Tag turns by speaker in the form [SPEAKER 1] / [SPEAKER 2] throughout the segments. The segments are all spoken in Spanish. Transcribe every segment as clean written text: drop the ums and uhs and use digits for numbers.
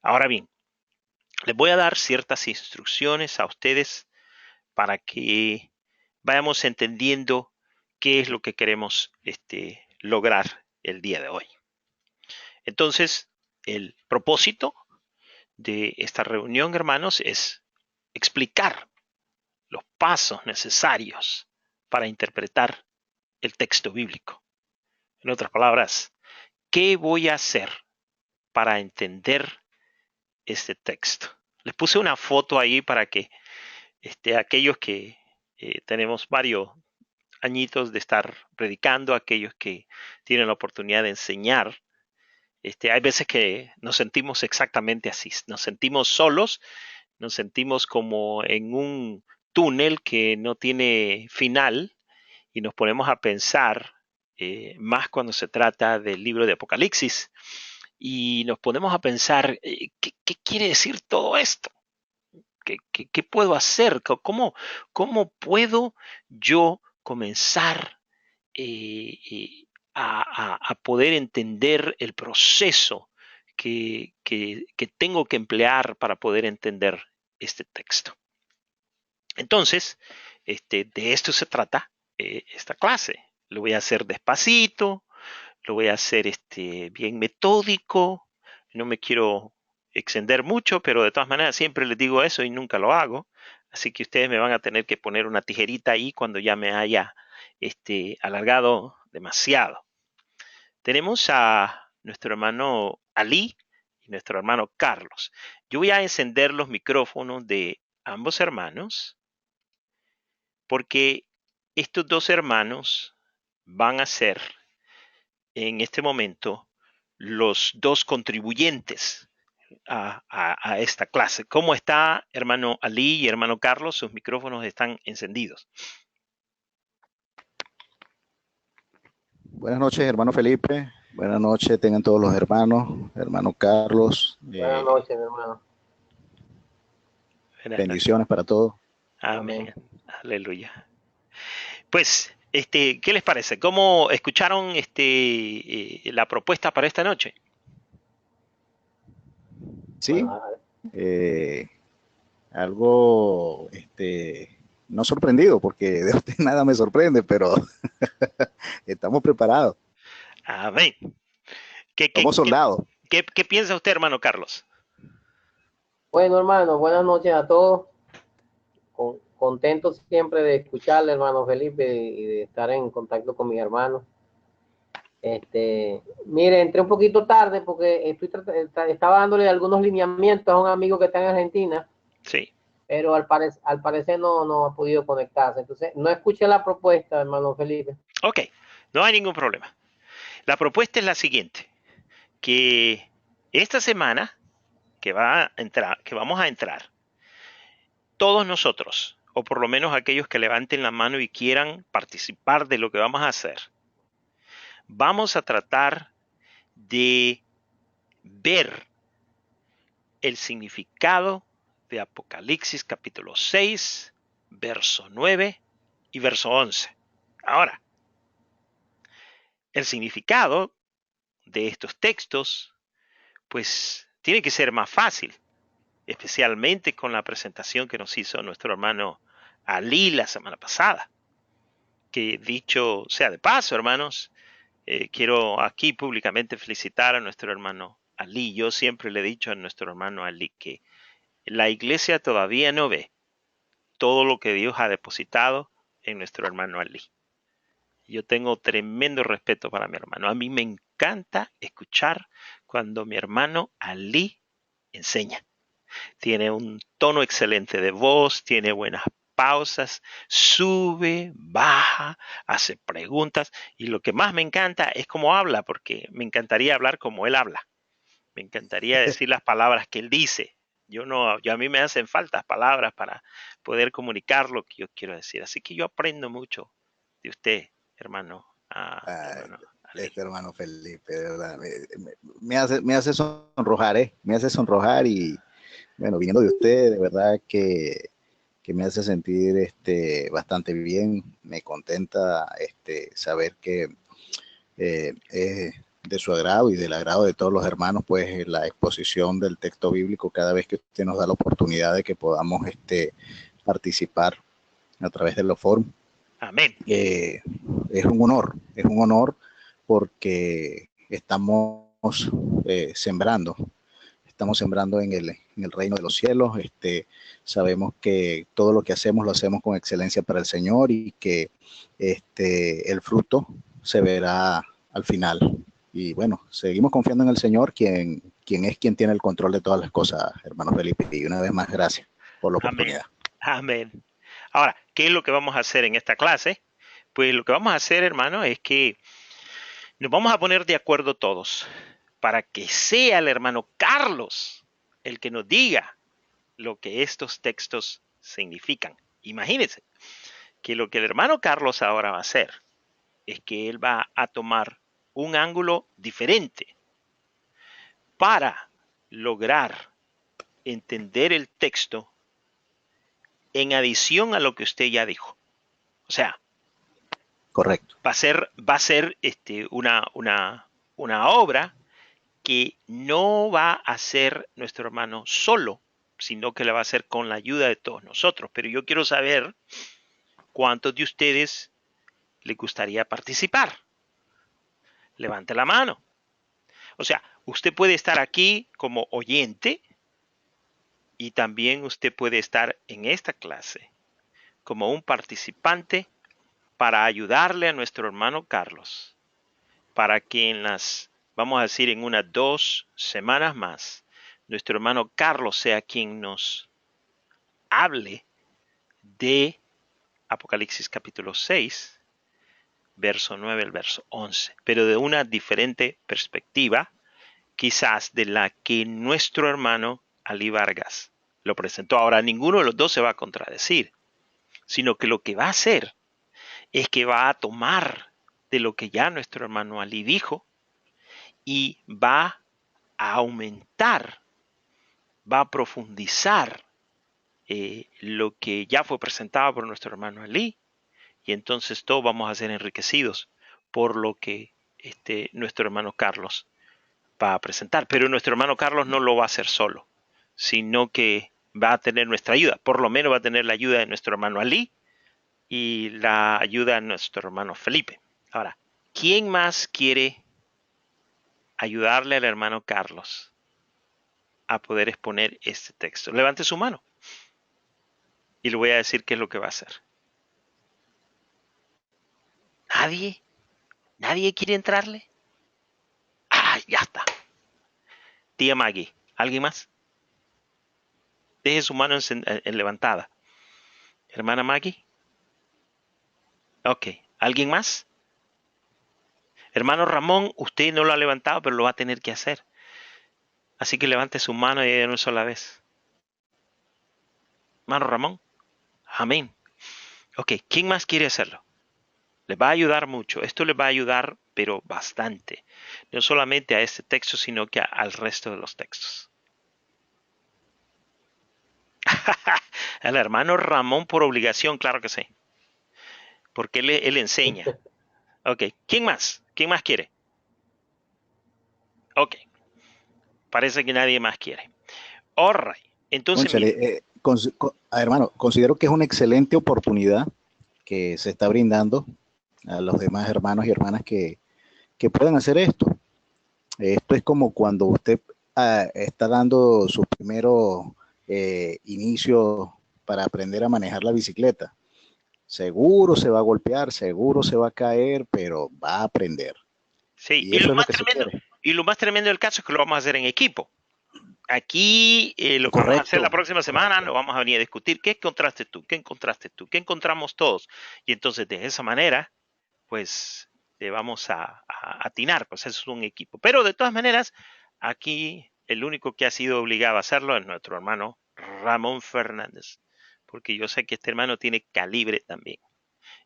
[SPEAKER 1] Ahora bien, les voy a dar ciertas instrucciones a ustedes para que vayamos entendiendo qué es lo que queremos lograr el día de hoy. Entonces, el propósito de esta reunión, hermanos, es explicar los pasos necesarios para interpretar el texto bíblico. En otras palabras, ¿qué voy a hacer para entender este texto? Les puse una foto ahí para que aquellos que tenemos varios añitos de estar predicando, aquellos que tienen la oportunidad de enseñar, hay veces que nos sentimos exactamente así, nos sentimos solos, nos sentimos como en un túnel que no tiene final y nos ponemos a pensar más cuando se trata del libro de Apocalipsis y nos ponemos a pensar, ¿qué quiere decir todo esto? ¿Qué puedo hacer? ¿Cómo puedo yo comenzar a poder entender el proceso que tengo que emplear para poder entender este texto? Entonces, de esto se trata esta clase. Lo voy a hacer despacito, lo voy a hacer bien metódico, no me quiero extender mucho, pero de todas maneras siempre les digo eso y nunca lo hago, así que ustedes me van a tener que poner una tijerita ahí cuando ya me haya alargado demasiado. Tenemos a nuestro hermano Ali y nuestro hermano Carlos. Yo voy a encender los micrófonos de ambos hermanos porque estos dos hermanos van a ser en este momento los dos contribuyentes a esta clase. ¿Cómo está, hermano Ali y hermano Carlos? Sus micrófonos están encendidos.
[SPEAKER 2] Buenas noches, hermano Felipe. Buenas noches, tengan todos los hermanos, hermano Carlos.
[SPEAKER 3] Buenas noches, mi hermano.
[SPEAKER 2] Bendiciones para todos.
[SPEAKER 1] Amén. Aleluya. Pues, ¿qué les parece? ¿Cómo escucharon la propuesta para esta noche?
[SPEAKER 2] Sí, algo no sorprendido, porque de usted nada me sorprende, pero estamos preparados.
[SPEAKER 1] Amén.
[SPEAKER 2] Somos soldados.
[SPEAKER 1] ¿Qué piensa usted, hermano Carlos?
[SPEAKER 3] Bueno, hermano, buenas noches a todos. Contento siempre de escucharle, hermano Felipe, y de estar en contacto con mis hermanos. Mire, entré un poquito tarde porque estaba dándole algunos lineamientos a un amigo que está en Argentina.
[SPEAKER 1] Sí.
[SPEAKER 3] Pero al parecer no ha podido conectarse. Entonces, no escuché la propuesta, hermano Felipe.
[SPEAKER 1] Ok, no hay ningún problema. La propuesta es la siguiente, que esta semana que vamos a entrar, todos nosotros, o por lo menos aquellos que levanten la mano y quieran participar de lo que vamos a hacer, vamos a tratar de ver el significado de Apocalipsis capítulo 6, verso 9 y verso 11. Ahora, el significado de estos textos, pues tiene que ser más fácil, especialmente con la presentación que nos hizo nuestro hermano Ali la semana pasada. Que dicho sea de paso, hermanos, quiero aquí públicamente felicitar a nuestro hermano Ali. Yo siempre le he dicho a nuestro hermano Ali que la iglesia todavía no ve todo lo que Dios ha depositado en nuestro hermano Ali. Yo tengo tremendo respeto para mi hermano. A mí me encanta escuchar cuando mi hermano Ali enseña. Tiene un tono excelente de voz, tiene buenas pausas, sube, baja, hace preguntas y lo que más me encanta es cómo habla, porque me encantaría hablar como él habla. Me encantaría decir las palabras que él dice. A mí me hacen falta palabras para poder comunicar lo que yo quiero decir. Así que yo aprendo mucho de usted, hermano.
[SPEAKER 2] Hermano Felipe, de verdad, me hace sonrojar, me hace sonrojar y bueno, viniendo de usted, de verdad que me hace sentir bastante bien, me contenta saber que de su agrado y del agrado de todos los hermanos, pues la exposición del texto bíblico cada vez que usted nos da la oportunidad de que podamos participar a través de los foros.
[SPEAKER 1] Amén.
[SPEAKER 2] Es un honor porque estamos sembrando en el reino de los cielos. Sabemos que todo lo que hacemos lo hacemos con excelencia para el Señor y que el fruto se verá al final. Y bueno, seguimos confiando en el Señor, quien tiene el control de todas las cosas, hermano Felipe. Y una vez más, gracias por la oportunidad.
[SPEAKER 1] Amén. Ahora, ¿qué es lo que vamos a hacer en esta clase? Pues lo que vamos a hacer, hermano, es que nos vamos a poner de acuerdo todos para que sea el hermano Carlos el que nos diga lo que estos textos significan. Imagínense que lo que el hermano Carlos ahora va a hacer es que él va a tomar un ángulo diferente para lograr entender el texto en adición a lo que usted ya dijo. O sea,
[SPEAKER 2] correcto.
[SPEAKER 1] Va a ser una obra que no va a hacer nuestro hermano solo, sino que la va a hacer con la ayuda de todos nosotros. Pero yo quiero saber cuántos de ustedes les gustaría participar. Levante la mano. O sea, usted puede estar aquí como oyente y también usted puede estar en esta clase como un participante para ayudarle a nuestro hermano Carlos, para que vamos a decir, en unas 2 semanas más, nuestro hermano Carlos sea quien nos hable de Apocalipsis capítulo 6, verso 9 al verso 11, pero de una diferente perspectiva, quizás de la que nuestro hermano Ali Vargas lo presentó. Ahora, ninguno de los dos se va a contradecir, sino que lo que va a hacer es que va a tomar de lo que ya nuestro hermano Ali dijo y va a aumentar, va a profundizar lo que ya fue presentado por nuestro hermano Ali, y entonces todos vamos a ser enriquecidos por lo que nuestro hermano Carlos va a presentar. Pero nuestro hermano Carlos no lo va a hacer solo, sino que va a tener nuestra ayuda. Por lo menos va a tener la ayuda de nuestro hermano Ali y la ayuda de nuestro hermano Felipe. Ahora, ¿quién más quiere ayudarle al hermano Carlos a poder exponer este texto? Levante su mano y le voy a decir qué es lo que va a hacer. ¿Nadie? ¿Nadie quiere entrarle? Ah, ya está. Tía Maggie, ¿alguien más? Deje su mano en levantada. Hermana Maggie. Ok. ¿Alguien más? Hermano Ramón, usted no lo ha levantado, pero lo va a tener que hacer. Así que levante su mano y de una sola vez. Hermano Ramón. Amén. Ok. ¿Quién más quiere hacerlo? Les va a ayudar mucho. Esto les va a ayudar, pero bastante. No solamente a este texto, sino que al resto de los textos. El hermano Ramón por obligación, claro que sí. Porque él enseña. Ok. ¿Quién más? ¿Quién más quiere? Ok. Parece que nadie más quiere. All right. Entonces,
[SPEAKER 2] hermano, considero que es una excelente oportunidad que se está brindando a los demás hermanos y hermanas que puedan hacer esto. Esto es como cuando usted está dando sus primeros inicios para aprender a manejar la bicicleta. Seguro se va a golpear, seguro se va a caer, pero va a aprender.
[SPEAKER 1] Sí, y lo más tremendo del caso es que lo vamos a hacer en equipo. Aquí lo que vamos a hacer la próxima semana, lo vamos a venir a discutir. ¿Qué encontraste tú? ¿Qué encontraste tú? ¿Qué encontramos todos? Y entonces de esa manera, pues le vamos a atinar, pues eso es un equipo. Pero de todas maneras, aquí el único que ha sido obligado a hacerlo es nuestro hermano Ramón Fernández, porque yo sé que este hermano tiene calibre también.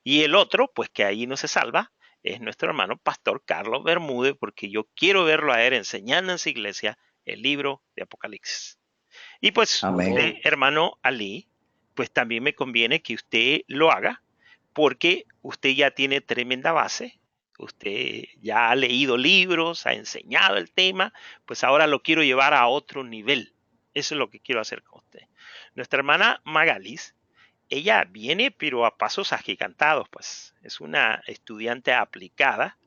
[SPEAKER 1] Y el otro, pues que ahí no se salva, es nuestro hermano Pastor Carlos Bermúdez, porque yo quiero verlo a él enseñando en su iglesia el libro de Apocalipsis. Y pues usted, hermano Ali, pues también me conviene que usted lo haga, porque usted ya tiene tremenda base, usted ya ha leído libros, ha enseñado el tema, pues ahora lo quiero llevar a otro nivel. Eso es lo que quiero hacer con usted. Nuestra hermana Magalis, ella viene pero a pasos agigantados, pues es una estudiante aplicada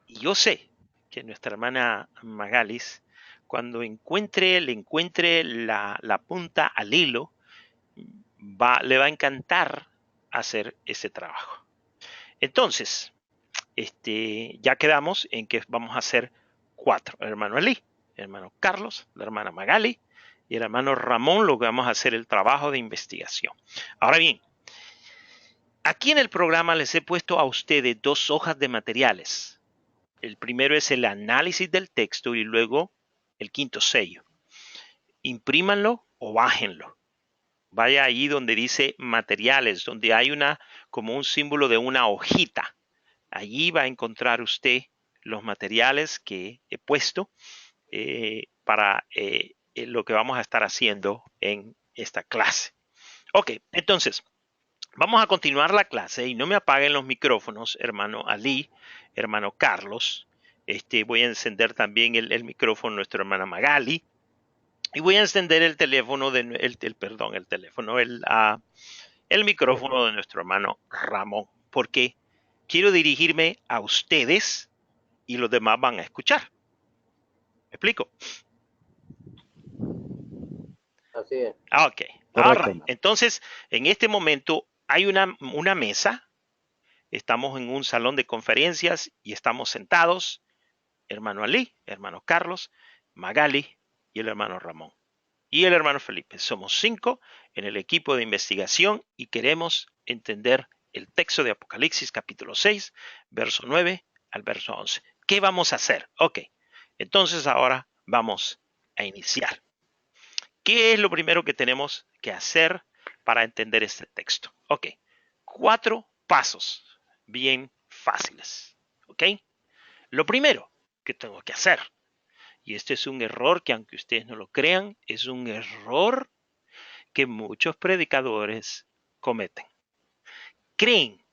[SPEAKER 1] y yo sé que nuestra hermana Magalis, cuando le encuentre la punta al hilo, le va a encantar hacer ese trabajo. Entonces, ya quedamos en que vamos a hacer 4. El hermano Eli, el hermano Carlos, la hermana Magali y el hermano Ramón, lo que vamos a hacer el trabajo de investigación. Ahora bien, aquí en el programa les he puesto a ustedes 2 hojas de materiales. El primero es el análisis del texto y luego el 5º sello. Imprímanlo o bájenlo. Vaya ahí donde dice materiales, donde hay como un símbolo de una hojita. Allí va a encontrar usted los materiales que he puesto para lo que vamos a estar haciendo en esta clase. Ok, entonces, vamos a continuar la clase y no me apaguen los micrófonos, hermano Ali, hermano Carlos. Voy a encender también el micrófono de nuestra hermana Magali. Y voy a encender el teléfono, el micrófono de nuestro hermano Ramón, porque quiero dirigirme a ustedes y los demás van a escuchar. ¿Me explico?
[SPEAKER 3] Así es.
[SPEAKER 1] Ok.
[SPEAKER 2] Correcto.
[SPEAKER 1] Right. Entonces, en este momento hay una mesa. Estamos en un salón de conferencias y estamos sentados, hermano Ali, hermano Carlos, Magali y el hermano Ramón. Y el hermano Felipe. Somos 5 en el equipo de investigación y queremos entender el texto de Apocalipsis capítulo 6, verso 9 al verso 11. ¿Qué vamos a hacer? Ok, entonces ahora vamos a iniciar. ¿Qué es lo primero que tenemos que hacer para entender este texto? Ok, 4 pasos bien fáciles. Ok, lo primero que tengo que hacer, y este es un error que aunque ustedes no lo crean, es un error que muchos predicadores cometen. Creen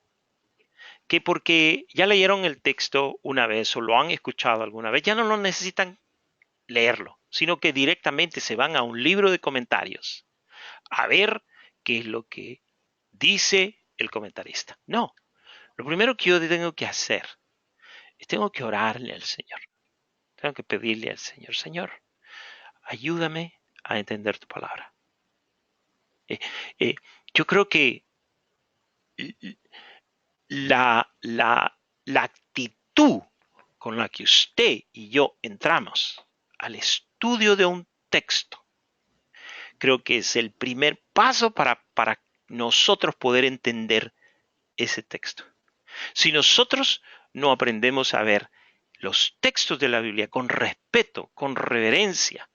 [SPEAKER 1] que porque ya leyeron el texto una vez o lo han escuchado alguna vez, ya no lo necesitan leerlo, sino que directamente se van a un libro de comentarios a ver qué es lo que dice el comentarista. No, lo primero que yo tengo que hacer es tengo que orarle al Señor. Tengo que pedirle al Señor, Señor, ayúdame a entender tu palabra. Yo creo que la actitud con la que usted y yo entramos al estudio de un texto, creo que es el primer paso para nosotros poder entender ese texto. Si nosotros no aprendemos a ver los textos de la Biblia con respeto, con reverencia,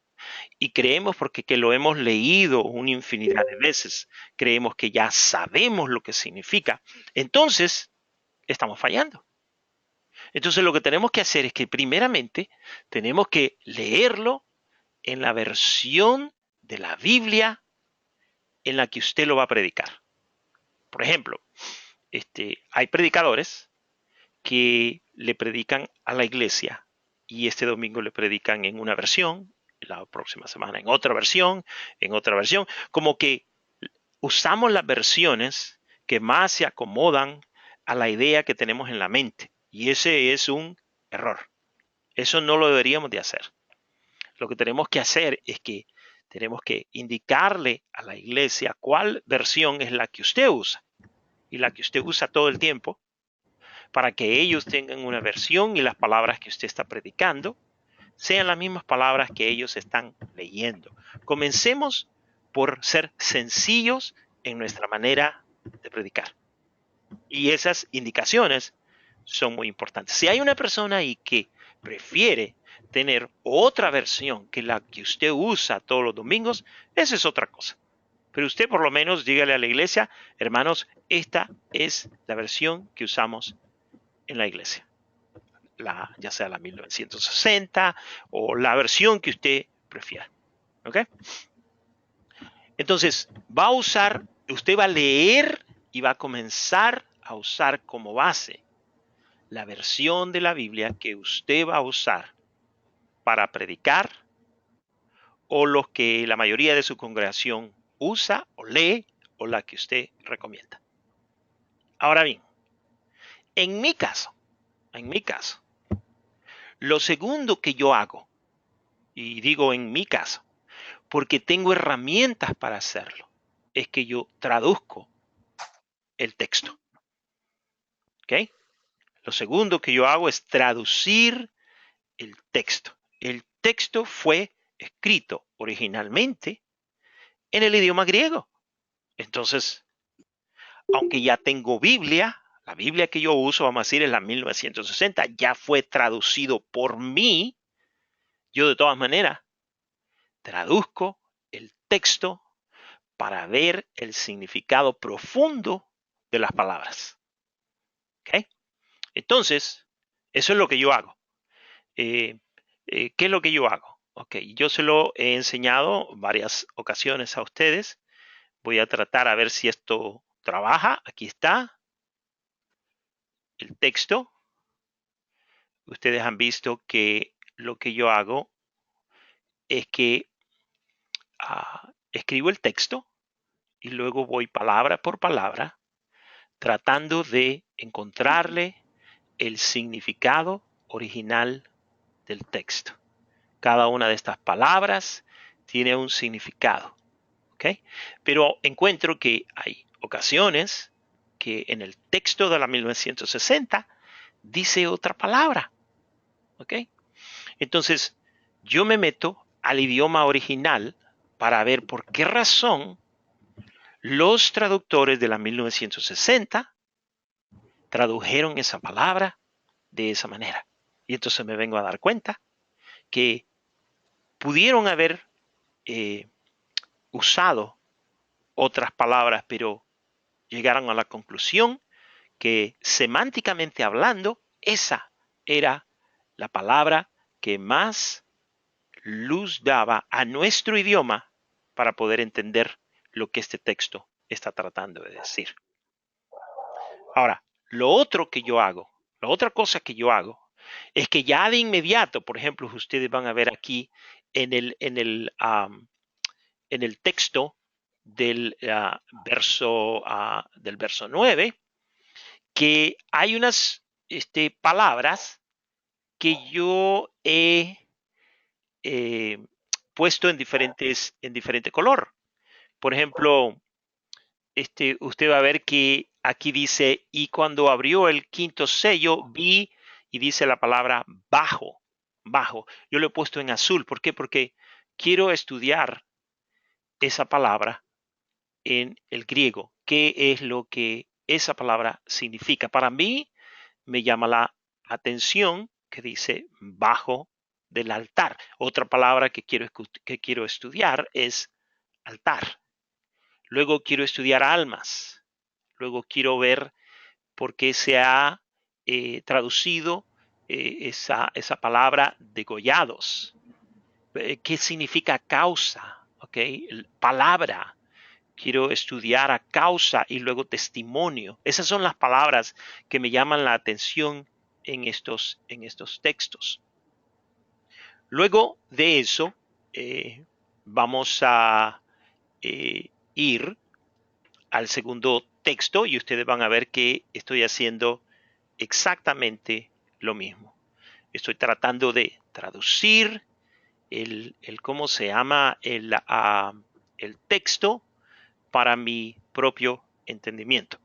[SPEAKER 1] y creemos porque que lo hemos leído una infinidad de veces, creemos que ya sabemos lo que significa, entonces estamos fallando. Entonces lo que tenemos que hacer es que primeramente tenemos que leerlo en la versión de la Biblia en la que usted lo va a predicar. Por ejemplo, hay predicadores que le predican a la iglesia y este domingo le predican en una versión, la próxima semana en otra versión, como que usamos las versiones que más se acomodan a la idea que tenemos en la mente. Y ese es un error. Eso no lo deberíamos de hacer. Lo que tenemos que hacer es que tenemos que indicarle a la iglesia cuál versión es la que usted usa y la que usted usa todo el tiempo para que ellos tengan una versión y las palabras que usted está predicando sean las mismas palabras que ellos están leyendo. Comencemos por ser sencillos en nuestra manera de predicar. Y esas indicaciones son muy importantes. Si hay una persona ahí que prefiere tener otra versión que la que usted usa todos los domingos, esa es otra cosa. Pero usted por lo menos dígale a la iglesia, hermanos, esta es la versión que usamos en la iglesia. Ya sea la 1960 o la versión que usted prefiera. ¿Ok? Entonces, usted va a leer y va a comenzar a usar como base la versión de la Biblia que usted va a usar para predicar o los que la mayoría de su congregación usa o lee o la que usted recomienda. Ahora bien, en mi caso, lo segundo que yo hago, y digo en mi caso, porque tengo herramientas para hacerlo, es que yo traduzco el texto. ¿Ok? Lo segundo que yo hago es traducir el texto. El texto fue escrito originalmente en el idioma griego. Entonces, aunque ya tengo Biblia, la Biblia que yo uso, vamos a decir, es la 1960, ya fue traducido por mí, yo de todas maneras traduzco el texto para ver el significado profundo de las palabras. ¿Ok? Entonces, eso es lo que yo hago. ¿Qué es lo que yo hago? Ok, yo se lo he enseñado varias ocasiones a ustedes. Voy a tratar a ver si esto trabaja. Aquí está el texto. Ustedes han visto que lo que yo hago es que escribo el texto y luego voy palabra por palabra tratando de encontrarle el significado original del texto. Cada una de estas palabras tiene un significado. ¿Okay? Pero encuentro que hay ocasiones que en el texto de la 1960 dice otra palabra. ¿Okay? Entonces, yo me meto al idioma original para ver por qué razón los traductores de la 1960 tradujeron esa palabra de esa manera. Y entonces me vengo a dar cuenta que pudieron haber usado otras palabras, pero llegaron a la conclusión que semánticamente hablando, esa era la palabra que más luz daba a nuestro idioma para poder entender lo que este texto está tratando de decir. Ahora, lo otro que yo hago, la otra cosa que yo hago, es que ya de inmediato, por ejemplo, ustedes van a ver aquí en el texto del verso 9, que hay unas palabras que yo he puesto en diferente color. Por ejemplo, usted va a ver que aquí dice, y cuando abrió el quinto sello, vi, y dice la palabra bajo, bajo. Yo lo he puesto en azul. ¿Por qué? Porque quiero estudiar esa palabra en el griego. ¿Qué es lo que esa palabra significa? Para mí me llama la atención que dice bajo del altar. Otra palabra que quiero estudiar es altar. Luego quiero estudiar almas. Luego quiero ver por qué se ha traducido esa palabra degollados. ¿Qué significa causa? ¿Okay? Palabra. Quiero estudiar a causa y luego testimonio. Esas son las palabras que me llaman la atención en estos textos. Luego de eso, vamos a ir al segundo texto y ustedes van a ver que estoy haciendo exactamente lo mismo. Estoy tratando de traducir ¿cómo se llama? El texto para mi propio entendimiento.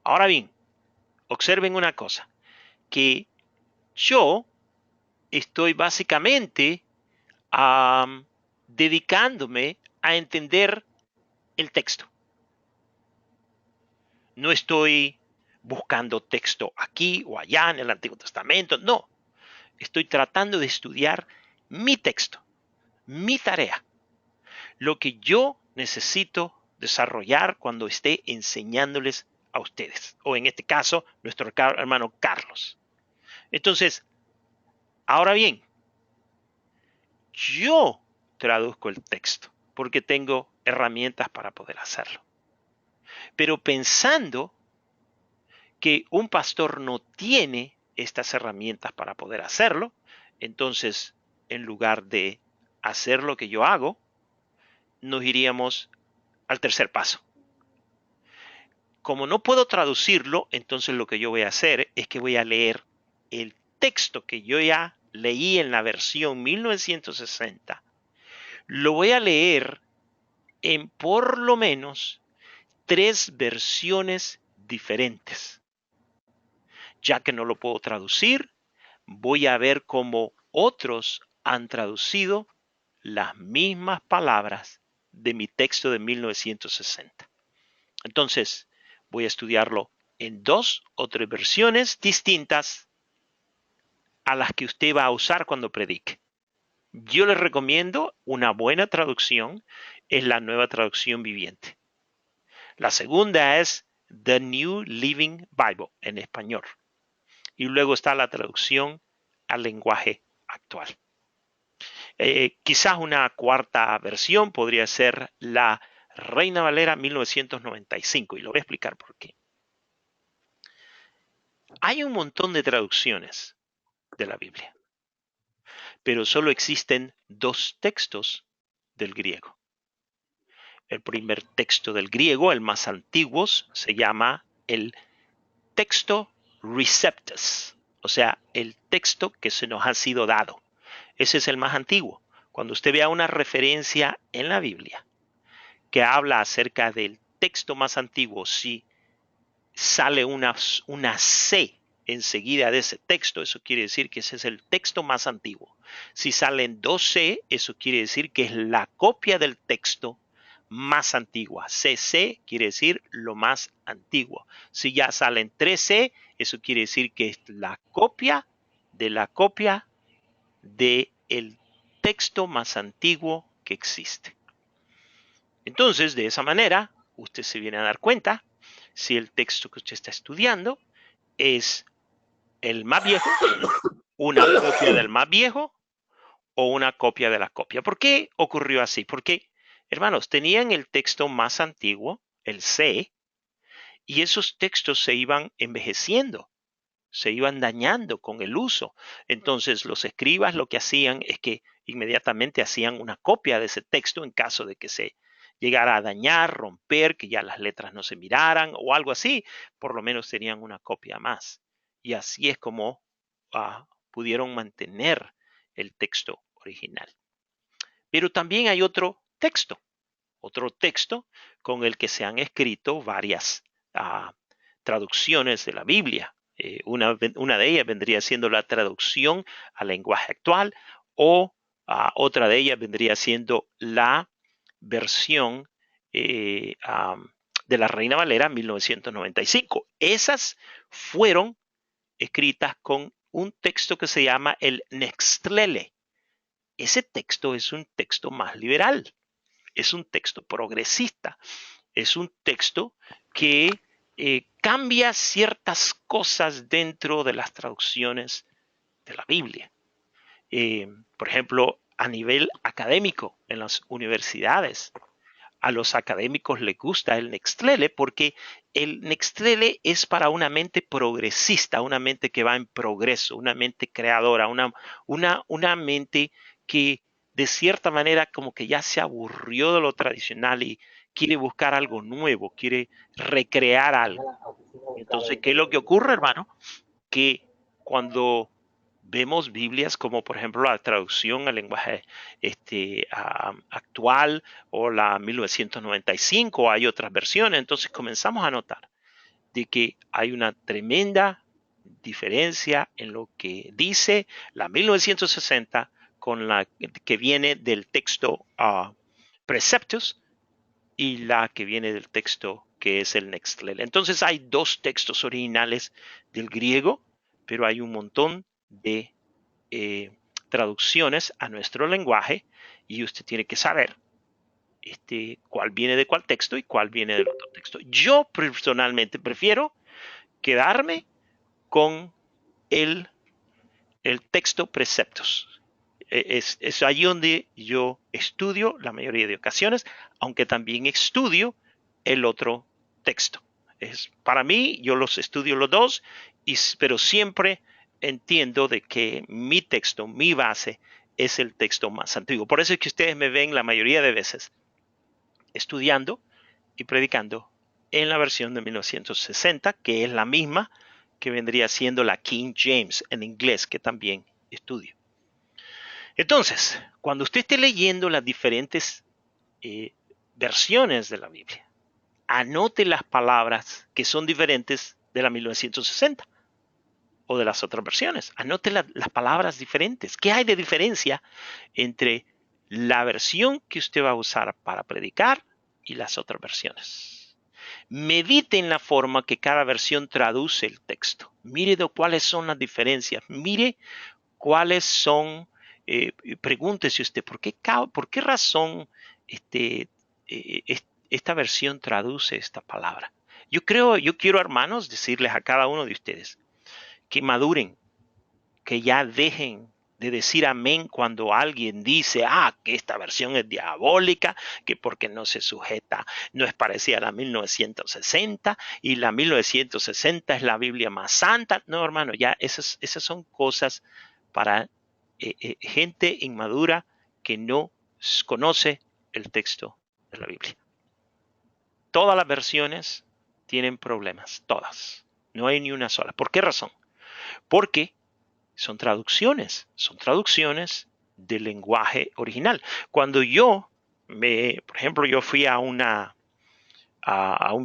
[SPEAKER 1] Ahora bien, observen una cosa, que yo estoy básicamente dedicándome a entender el texto. No estoy buscando texto aquí o allá en el Antiguo Testamento, no. Estoy tratando de estudiar mi texto, mi tarea, lo que yo necesito desarrollar cuando esté enseñándoles a ustedes, o en este caso, nuestro hermano Carlos. Entonces, ahora bien, yo traduzco el texto porque tengo herramientas para poder hacerlo. Pero pensando que un pastor no tiene estas herramientas para poder hacerlo. Entonces, en lugar de hacer lo que yo hago, nos iríamos al tercer paso. Como no puedo traducirlo, entonces lo que yo voy a hacer es que voy a leer el texto que yo ya leí en la versión 1960. Lo voy a leer en por lo menos 3 versiones diferentes. Ya que no lo puedo traducir, voy a ver cómo otros han traducido las mismas palabras de mi texto de 1960. Entonces, voy a estudiarlo en 2 o 3 versiones distintas a las que usted va a usar cuando predique. Yo les recomiendo una buena traducción, es la Nueva Traducción Viviente. La segunda es The New Living Bible en español. Y luego está la traducción al lenguaje actual. Quizás una cuarta versión podría ser la Reina Valera 1995, y lo voy a explicar por qué. Hay un montón de traducciones de la Biblia, pero solo existen 2 textos del griego. El primer texto del griego, el más antiguo, se llama el texto Receptus, o sea, el texto que se nos ha sido dado. Ese es el más antiguo. Cuando usted vea una referencia en la Biblia que habla acerca del texto más antiguo, si sale una C enseguida de ese texto, eso quiere decir que ese es el texto más antiguo. Si salen 2 C, eso quiere decir que es la copia del texto más antigua. CC quiere decir lo más antiguo. Si ya salen 3 C, eso quiere decir que es la copia del texto más antiguo que existe. Entonces, de esa manera, usted se viene a dar cuenta si el texto que usted está estudiando es el más viejo, una copia del más viejo o una copia de la copia. ¿Por qué ocurrió así? Porque, hermanos, tenían el texto más antiguo, el C, y esos textos se iban envejeciendo, se iban dañando con el uso. Entonces, los escribas lo que hacían es que inmediatamente hacían una copia de ese texto en caso de que se llegara a dañar, romper, que ya las letras no se miraran o algo así. Por lo menos tenían una copia más. Y así es como pudieron mantener el texto original. Pero también hay otro texto con el que se han escrito varias traducciones de la Biblia. Una de ellas vendría siendo la traducción al lenguaje actual, o otra de ellas vendría siendo la versión de la Reina Valera 1995. Esas fueron escritas con un texto que se llama el Nextlele. Ese texto es un texto más liberal, es un texto progresista, es un texto que cambia ciertas cosas dentro de las traducciones de la Biblia. Por ejemplo, a nivel académico, en las universidades, a los académicos les gusta el Nextlele porque el Nextlele es para una mente progresista, una mente que va en progreso, una mente creadora, una mente que de cierta manera como que ya se aburrió de lo tradicional y quiere buscar algo nuevo, quiere recrear algo. Entonces, ¿qué es lo que ocurre, hermano? Que cuando vemos Biblias como por ejemplo la traducción al lenguaje actual o la 1995, hay otras versiones, entonces comenzamos a notar de que hay una tremenda diferencia en lo que dice la 1960 con la que viene del texto Preceptus y la que viene del texto que es el Nextlele. Entonces hay 2 textos originales del griego, pero hay un montón de traducciones a nuestro lenguaje y usted tiene que saber cuál viene de cuál texto y cuál viene del otro texto. Yo personalmente prefiero quedarme con el texto Preceptos. Es allí donde yo estudio la mayoría de ocasiones, aunque también estudio el otro texto. Para mí, yo los estudio los 2, pero siempre entiendo de que mi texto, mi base, es el texto más antiguo. Por eso es que ustedes me ven la mayoría de veces estudiando y predicando en la versión de 1960, que es la misma que vendría siendo la King James en inglés, que también estudio. Entonces, cuando usted esté leyendo las diferentes versiones de la Biblia, anote las palabras que son diferentes de la 1960 o de las otras versiones. Anote las palabras diferentes. ¿Qué hay de diferencia entre la versión que usted va a usar para predicar y las otras versiones? Medite en la forma que cada versión traduce el texto. Mire cuáles son las diferencias. Mire cuáles son, pregúntese usted, ¿por qué razón esta versión traduce esta palabra? Yo quiero, hermanos, decirles a cada uno de ustedes que maduren, que ya dejen de decir amén cuando alguien dice, que esta versión es diabólica, que porque no se sujeta, no es parecida a la 1960 y la 1960 es la Biblia más santa. No, hermano, ya esas son cosas para gente inmadura que no conoce el texto de la Biblia. Todas las versiones tienen problemas, todas. No hay ni una sola. ¿Por qué razón? Porque son traducciones del lenguaje original. Cuando por ejemplo, yo fui a un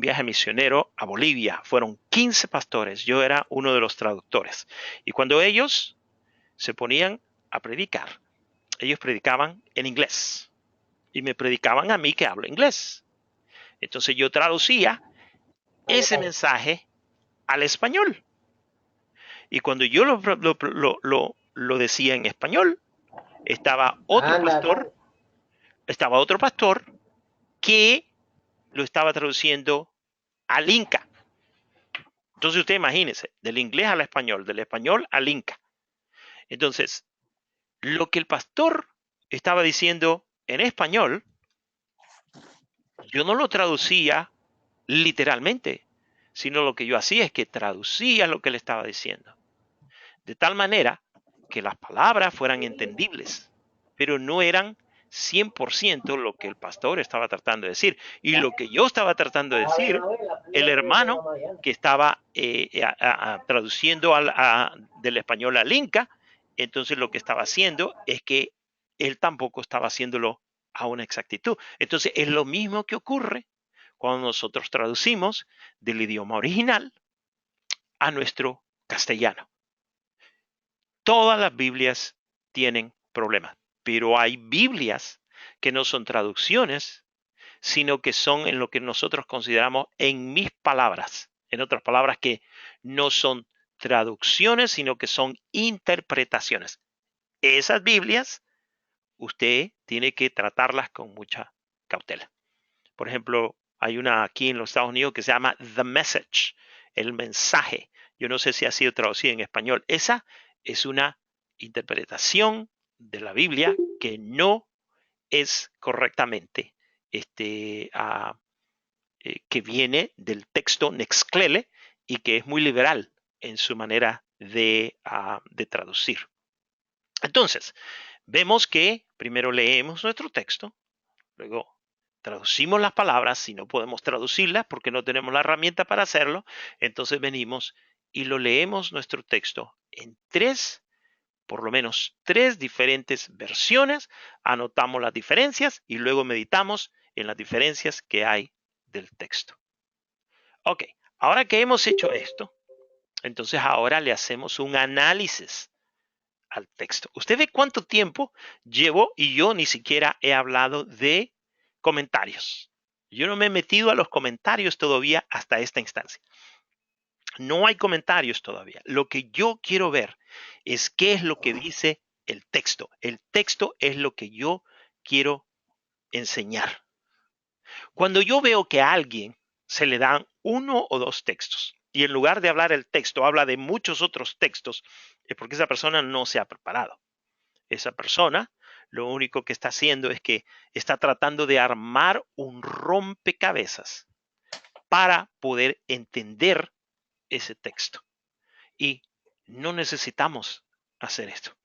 [SPEAKER 1] viaje misionero a Bolivia, fueron 15 pastores, yo era uno de los traductores. Y cuando ellos se ponían a predicar, ellos predicaban en inglés y me predicaban a mí que hablo inglés. Entonces yo traducía ese mensaje al español. Y cuando yo lo decía en español, estaba otro pastor que lo estaba traduciendo al inca. Entonces usted imagínese, del inglés al español, del español al inca. Entonces, lo que el pastor estaba diciendo en español, yo no lo traducía literalmente, sino lo que yo hacía es que traducía lo que él estaba diciendo. De tal manera que las palabras fueran entendibles, pero no eran 100% lo que el pastor estaba tratando de decir. Y lo que yo estaba tratando de decir, el hermano que estaba traduciendo del español al inca, entonces lo que estaba haciendo es que él tampoco estaba haciéndolo a una exactitud. Entonces es lo mismo que ocurre cuando nosotros traducimos del idioma original a nuestro castellano. Todas las Biblias tienen problemas, pero hay Biblias que no son traducciones, sino que son en lo que nosotros consideramos en mis palabras. En otras palabras, que no son traducciones, sino que son interpretaciones. Esas Biblias, usted tiene que tratarlas con mucha cautela. Por ejemplo, hay una aquí en los Estados Unidos que se llama The Message, el mensaje. Yo no sé si ha sido traducida en español. Esa es una interpretación de la Biblia que no es correctamente que viene del texto Nexclele y que es muy liberal en su manera de traducir. Entonces, vemos que primero leemos nuestro texto, luego traducimos las palabras. Si no podemos traducirlas porque no tenemos la herramienta para hacerlo, entonces venimos y lo leemos nuestro texto en por lo menos tres diferentes versiones, anotamos las diferencias y luego meditamos en las diferencias que hay del texto. Ok, ahora que hemos hecho esto, entonces ahora le hacemos un análisis al texto. ¿Usted ve cuánto tiempo llevo y yo ni siquiera he hablado de comentarios? Yo no me he metido a los comentarios todavía hasta esta instancia. No hay comentarios todavía. Lo que yo quiero ver es qué es lo que dice el texto. El texto es lo que yo quiero enseñar. Cuando yo veo que a alguien se le dan uno o dos textos y en lugar de hablar el texto habla de muchos otros textos, es porque esa persona no se ha preparado. Esa persona lo único que está haciendo es que está tratando de armar un rompecabezas para poder entender ese texto. Y No necesitamos hacer esto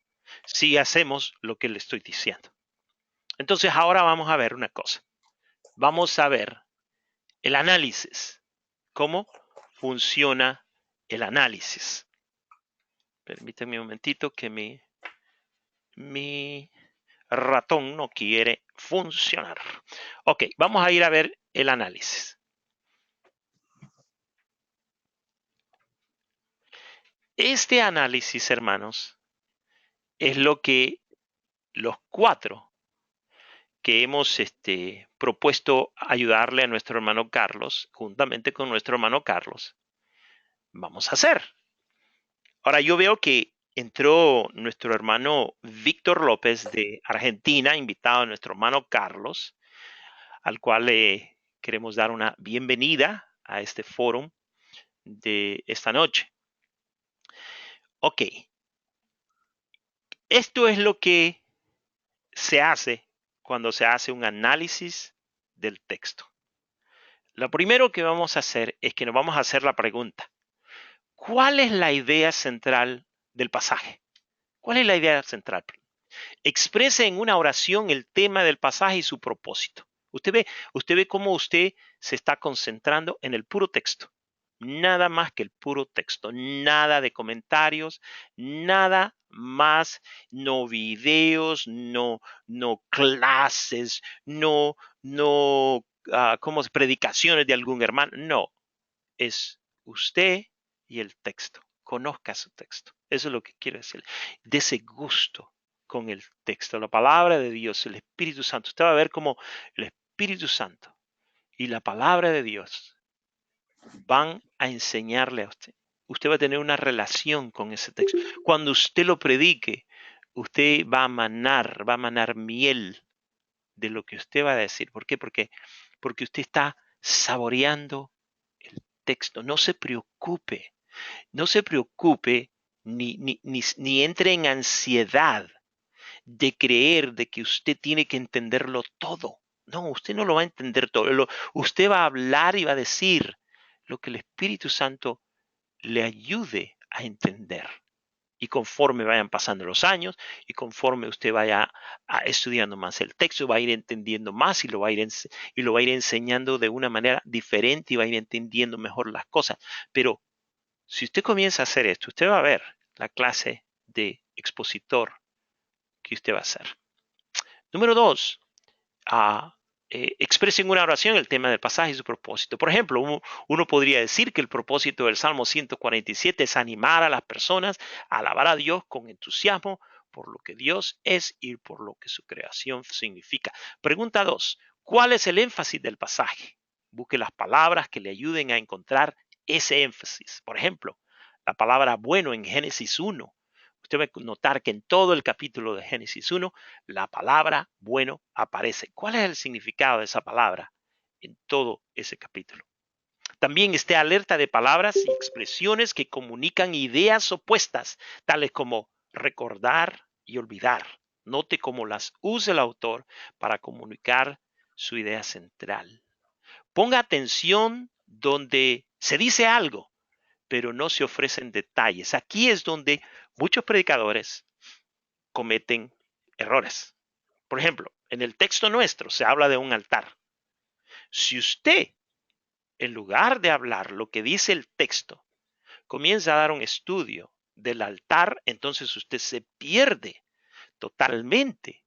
[SPEAKER 1] si hacemos lo que le estoy diciendo. Entonces ahora vamos a ver una cosa. Vamos a ver el análisis. ¿Cómo funciona el análisis? Permítanme un momentito que mi ratón no quiere funcionar. Ok, vamos a ir a ver el análisis. Este análisis, hermanos, es lo que los cuatro que hemos propuesto ayudarle a nuestro hermano Carlos, juntamente con nuestro hermano Carlos, vamos a hacer. Ahora yo veo que entró nuestro hermano Víctor López de Argentina, invitado a nuestro hermano Carlos, al cual le queremos dar una bienvenida a este foro de esta noche. Ok, esto es lo que se hace cuando se hace un análisis del texto. Lo primero que vamos a hacer es que nos vamos a hacer la pregunta: ¿cuál es la idea central del pasaje? ¿Cuál es la idea central? Exprese en una oración el tema del pasaje y su propósito. Usted ve cómo usted se está concentrando en el puro texto. Nada más que el puro texto. Nada de comentarios, nada más, no videos, no clases, no como predicaciones de algún hermano. No, es usted y el texto. Conozca su texto. Eso es lo que quiero decir. Dese gusto con el texto, la palabra de Dios, el Espíritu Santo. Usted va a ver cómo el Espíritu Santo y la palabra de Dios van a enseñarle a usted. Usted va a tener una relación con ese texto. Cuando usted lo predique, usted va a manar miel de lo que usted va a decir. ¿Por qué? Porque usted está saboreando el texto. No se preocupe ni entre en ansiedad de creer de que usted tiene que entenderlo todo. No, usted no lo va a entender todo. Usted va a hablar y va a decir lo que el Espíritu Santo le ayude a entender. Y conforme vayan pasando los años y conforme usted vaya estudiando más el texto, va a ir entendiendo más y lo va a ir enseñando de una manera diferente y va a ir entendiendo mejor las cosas. Pero si usted comienza a hacer esto, usted va a ver la clase de expositor que usted va a hacer. Número 2, exprese en una oración el tema del pasaje y su propósito. Por ejemplo, uno podría decir que el propósito del Salmo 147 es animar a las personas a alabar a Dios con entusiasmo por lo que Dios es y por lo que su creación significa. Pregunta 2, ¿cuál es el énfasis del pasaje? Busque las palabras que le ayuden a encontrar ese énfasis. Por ejemplo, la palabra bueno en Génesis 1. Usted va a notar que en todo el capítulo de Génesis 1, la palabra bueno aparece. ¿Cuál es el significado de esa palabra en todo ese capítulo? También esté alerta de palabras y expresiones que comunican ideas opuestas, tales como recordar y olvidar. Note cómo las usa el autor para comunicar su idea central. Ponga atención donde se dice algo, pero no se ofrecen detalles. Aquí es donde muchos predicadores cometen errores. Por ejemplo, en el texto nuestro se habla de un altar. Si usted, en lugar de hablar lo que dice el texto, comienza a dar un estudio del altar, entonces usted se pierde totalmente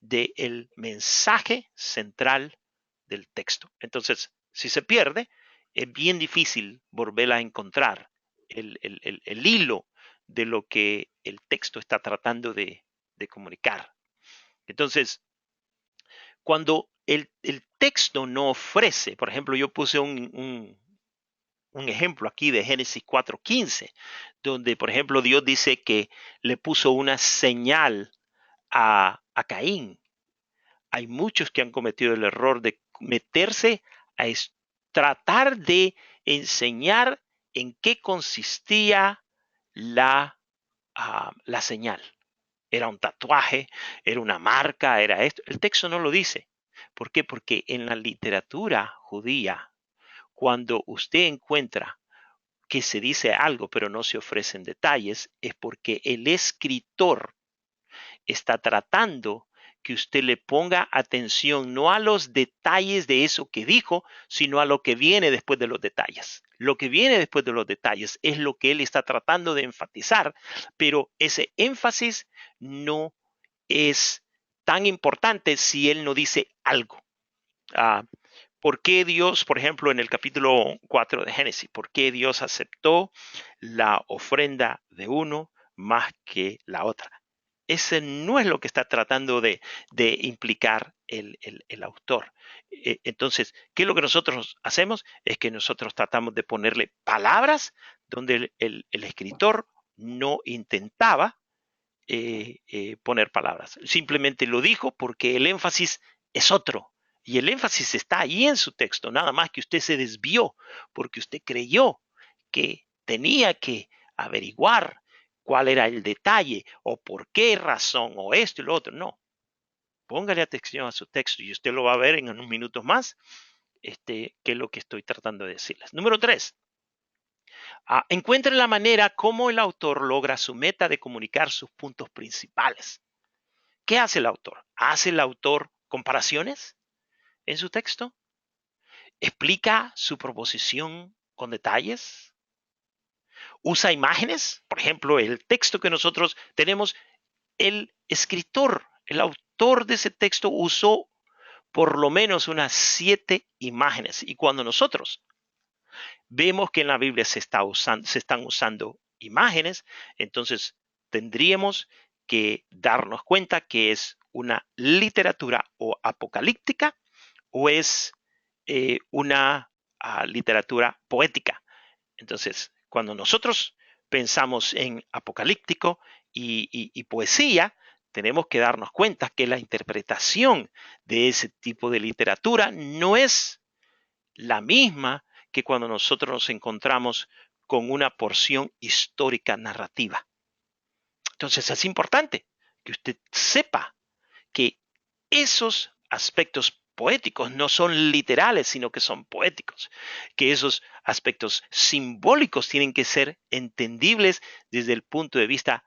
[SPEAKER 1] del mensaje central del texto. Entonces, si se pierde, es bien difícil volver a encontrar el hilo de lo que el texto está tratando de comunicar. Entonces, cuando el texto no ofrece, por ejemplo, yo puse un ejemplo aquí de Génesis 4:15, donde, por ejemplo, Dios dice que le puso una señal a Caín. Hay muchos que han cometido el error de meterse a tratar de enseñar en qué consistía la señal. Era un tatuaje, era una marca, era esto. El texto no lo dice. ¿Por qué? Porque en la literatura judía, cuando usted encuentra que se dice algo pero no se ofrecen detalles, es porque el escritor está tratando que usted le ponga atención no a los detalles de eso que dijo, sino a lo que viene después de los detalles. Lo que viene después de los detalles es lo que él está tratando de enfatizar, pero ese énfasis no es tan importante si él no dice algo. ¿Por qué Dios, por ejemplo, en el capítulo 4 de Génesis, por qué Dios aceptó la ofrenda de uno más que la otra? Ese no es lo que está tratando de implicar el autor. Entonces, ¿qué es lo que nosotros hacemos? Es que nosotros tratamos de ponerle palabras donde el escritor no intentaba poner palabras. Simplemente lo dijo porque el énfasis es otro. Y el énfasis está ahí en su texto, nada más que usted se desvió porque usted creyó que tenía que averiguar cuál era el detalle o por qué razón o esto y lo otro. No, póngale atención a su texto y usted lo va a ver en unos minutos más, qué es lo que estoy tratando de decirles. Número 3. Encuentre la manera como el autor logra su meta de comunicar sus puntos principales. ¿Qué hace el autor? ¿Hace el autor comparaciones en su texto? ¿Explica su proposición con detalles? ¿Usa imágenes? Por ejemplo, el texto que nosotros tenemos, el escritor, el autor de ese texto usó por lo menos unas 7 imágenes. Y cuando nosotros vemos que en la Biblia se están usando imágenes, entonces tendríamos que darnos cuenta que es una literatura o apocalíptica o es una literatura poética. Entonces, cuando nosotros pensamos en apocalíptico y poesía, tenemos que darnos cuenta que la interpretación de ese tipo de literatura no es la misma que cuando nosotros nos encontramos con una porción histórica narrativa. Entonces es importante que usted sepa que esos aspectos poéticos no son literales, sino que son poéticos, que esos aspectos simbólicos tienen que ser entendibles desde el punto de vista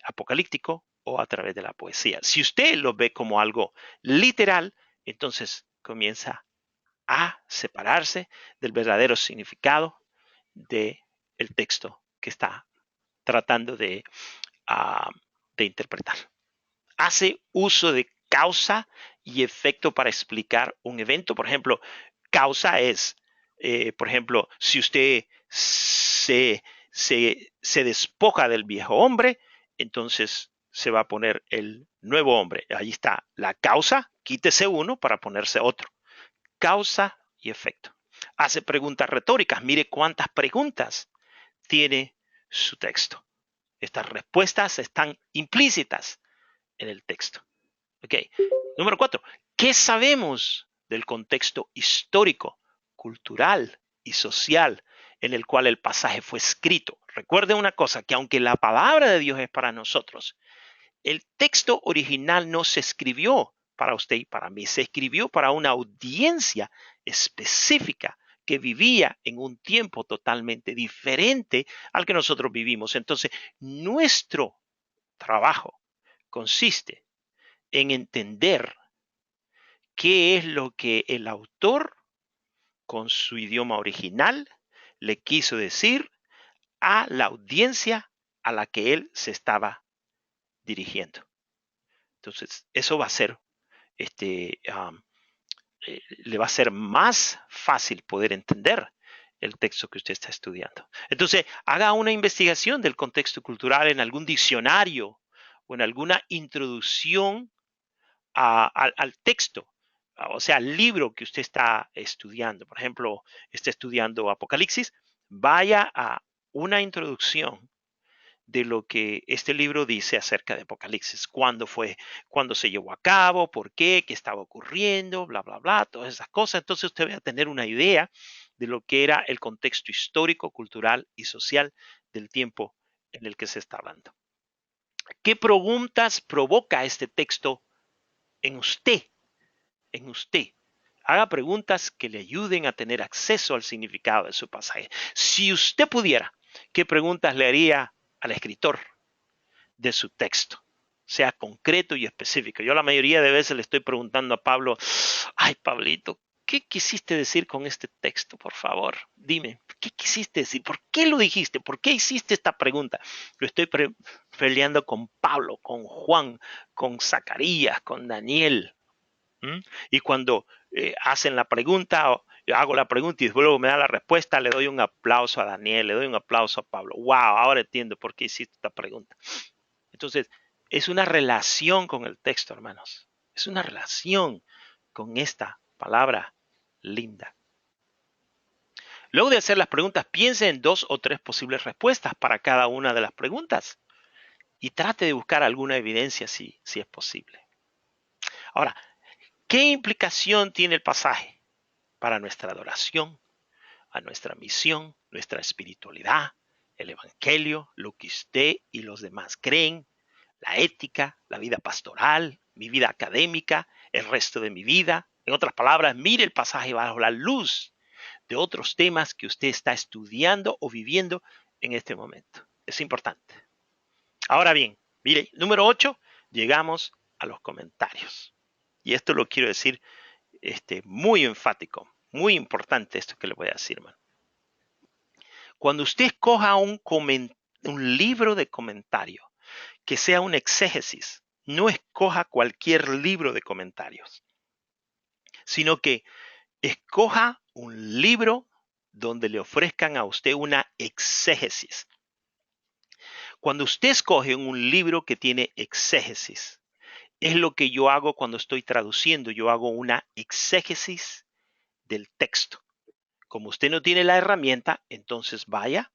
[SPEAKER 1] apocalíptico o a través de la poesía. Si usted lo ve como algo literal, entonces comienza a separarse del verdadero significado del texto que está tratando de interpretar. Hace uso de causa y efecto para explicar un evento. Por ejemplo, causa es, por ejemplo, si usted se despoja del viejo hombre, entonces se va a poner el nuevo hombre. Ahí está la causa, quítese uno para ponerse otro. Causa y efecto. Hace preguntas retóricas. Mire cuántas preguntas tiene su texto. Estas respuestas están implícitas en el texto. Ok. Número 4. ¿Qué sabemos del contexto histórico, cultural y social en el cual el pasaje fue escrito? Recuerde una cosa, que aunque la palabra de Dios es para nosotros, el texto original no se escribió para usted y para mí, se escribió para una audiencia específica que vivía en un tiempo totalmente diferente al que nosotros vivimos. Entonces, nuestro trabajo consiste en entender qué es lo que el autor, con su idioma original, le quiso decir a la audiencia a la que él se estaba dirigiendo. Entonces, eso va a ser, le va a ser más fácil poder entender el texto que usted está estudiando. Entonces, haga una investigación del contexto cultural en algún diccionario o en alguna introducción al texto, o sea, al libro que usted está estudiando. Por ejemplo, está estudiando Apocalipsis, vaya a una introducción de lo que este libro dice acerca de Apocalipsis, cuándo se llevó a cabo, por qué estaba ocurriendo, bla, bla, bla, todas esas cosas. Entonces usted va a tener una idea de lo que era el contexto histórico, cultural y social del tiempo en el que se está hablando. ¿Qué preguntas provoca este texto en usted? Haga preguntas que le ayuden a tener acceso al significado de su pasaje. Si usted pudiera, ¿qué preguntas le haría al escritor de su texto? Sea concreto y específico. Yo la mayoría de veces le estoy preguntando a Pablo, ay, Pablito, ¿qué quisiste decir con este texto? Por favor, dime, ¿qué quisiste decir? ¿Por qué lo dijiste? ¿Por qué hiciste esta pregunta? Lo estoy peleando con Pablo, con Juan, con Zacarías, con Daniel. Y cuando hacen la pregunta, yo hago la pregunta y luego me da la respuesta, le doy un aplauso a Daniel, le doy un aplauso a Pablo. Wow, ahora entiendo por qué hiciste esta pregunta. Entonces, es una relación con el texto, hermanos. Es una relación con esta palabra linda. Luego de hacer las preguntas, piense en 2 o 3 posibles respuestas para cada una de las preguntas y trate de buscar alguna evidencia si es posible. Ahora, ¿qué implicación tiene el pasaje para nuestra adoración, a nuestra misión, nuestra espiritualidad, el evangelio, lo que usted y los demás creen, la ética, la vida pastoral, mi vida académica, el resto de mi vida? En otras palabras, mire el pasaje bajo la luz de otros temas que usted está estudiando o viviendo en este momento. Es importante. Ahora bien, mire, número 8, llegamos a los comentarios. Y esto lo quiero decir muy enfático, muy importante esto que le voy a decir, hermano. Cuando usted escoja un libro de comentario que sea un exégesis, no escoja cualquier libro de comentarios, sino que escoja un libro donde le ofrezcan a usted una exégesis. Cuando usted escoge un libro que tiene exégesis, es lo que yo hago cuando estoy traduciendo. Yo hago una exégesis del texto. Como usted no tiene la herramienta, entonces vaya,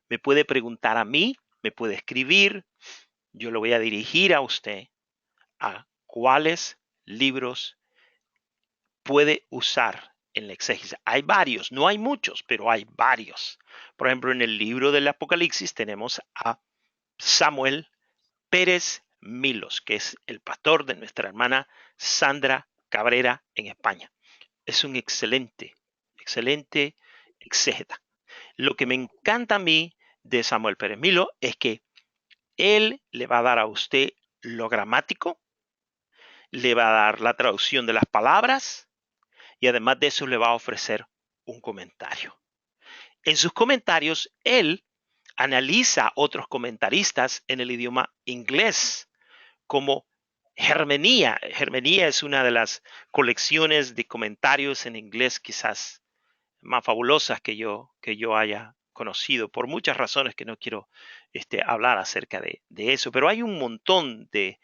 [SPEAKER 1] me puede preguntar a mí, me puede escribir, yo lo voy a dirigir a usted a cuáles libros puede usar en la exégesis. Hay varios, no hay muchos, pero hay varios. Por ejemplo, en el libro del Apocalipsis tenemos a Samuel Pérez Milos, que es el pastor de nuestra hermana Sandra Cabrera en España. Es un excelente exégeta. Lo que me encanta a mí de Samuel Pérez Milo es que él le va a dar a usted lo gramático, le va a dar la traducción de las palabras y además de eso le va a ofrecer un comentario. En sus comentarios, él analiza otros comentaristas en el idioma inglés, como Germenía. Germenía es una de las colecciones de comentarios en inglés quizás más fabulosas que yo haya conocido, por muchas razones que no quiero hablar acerca de eso, pero hay un montón de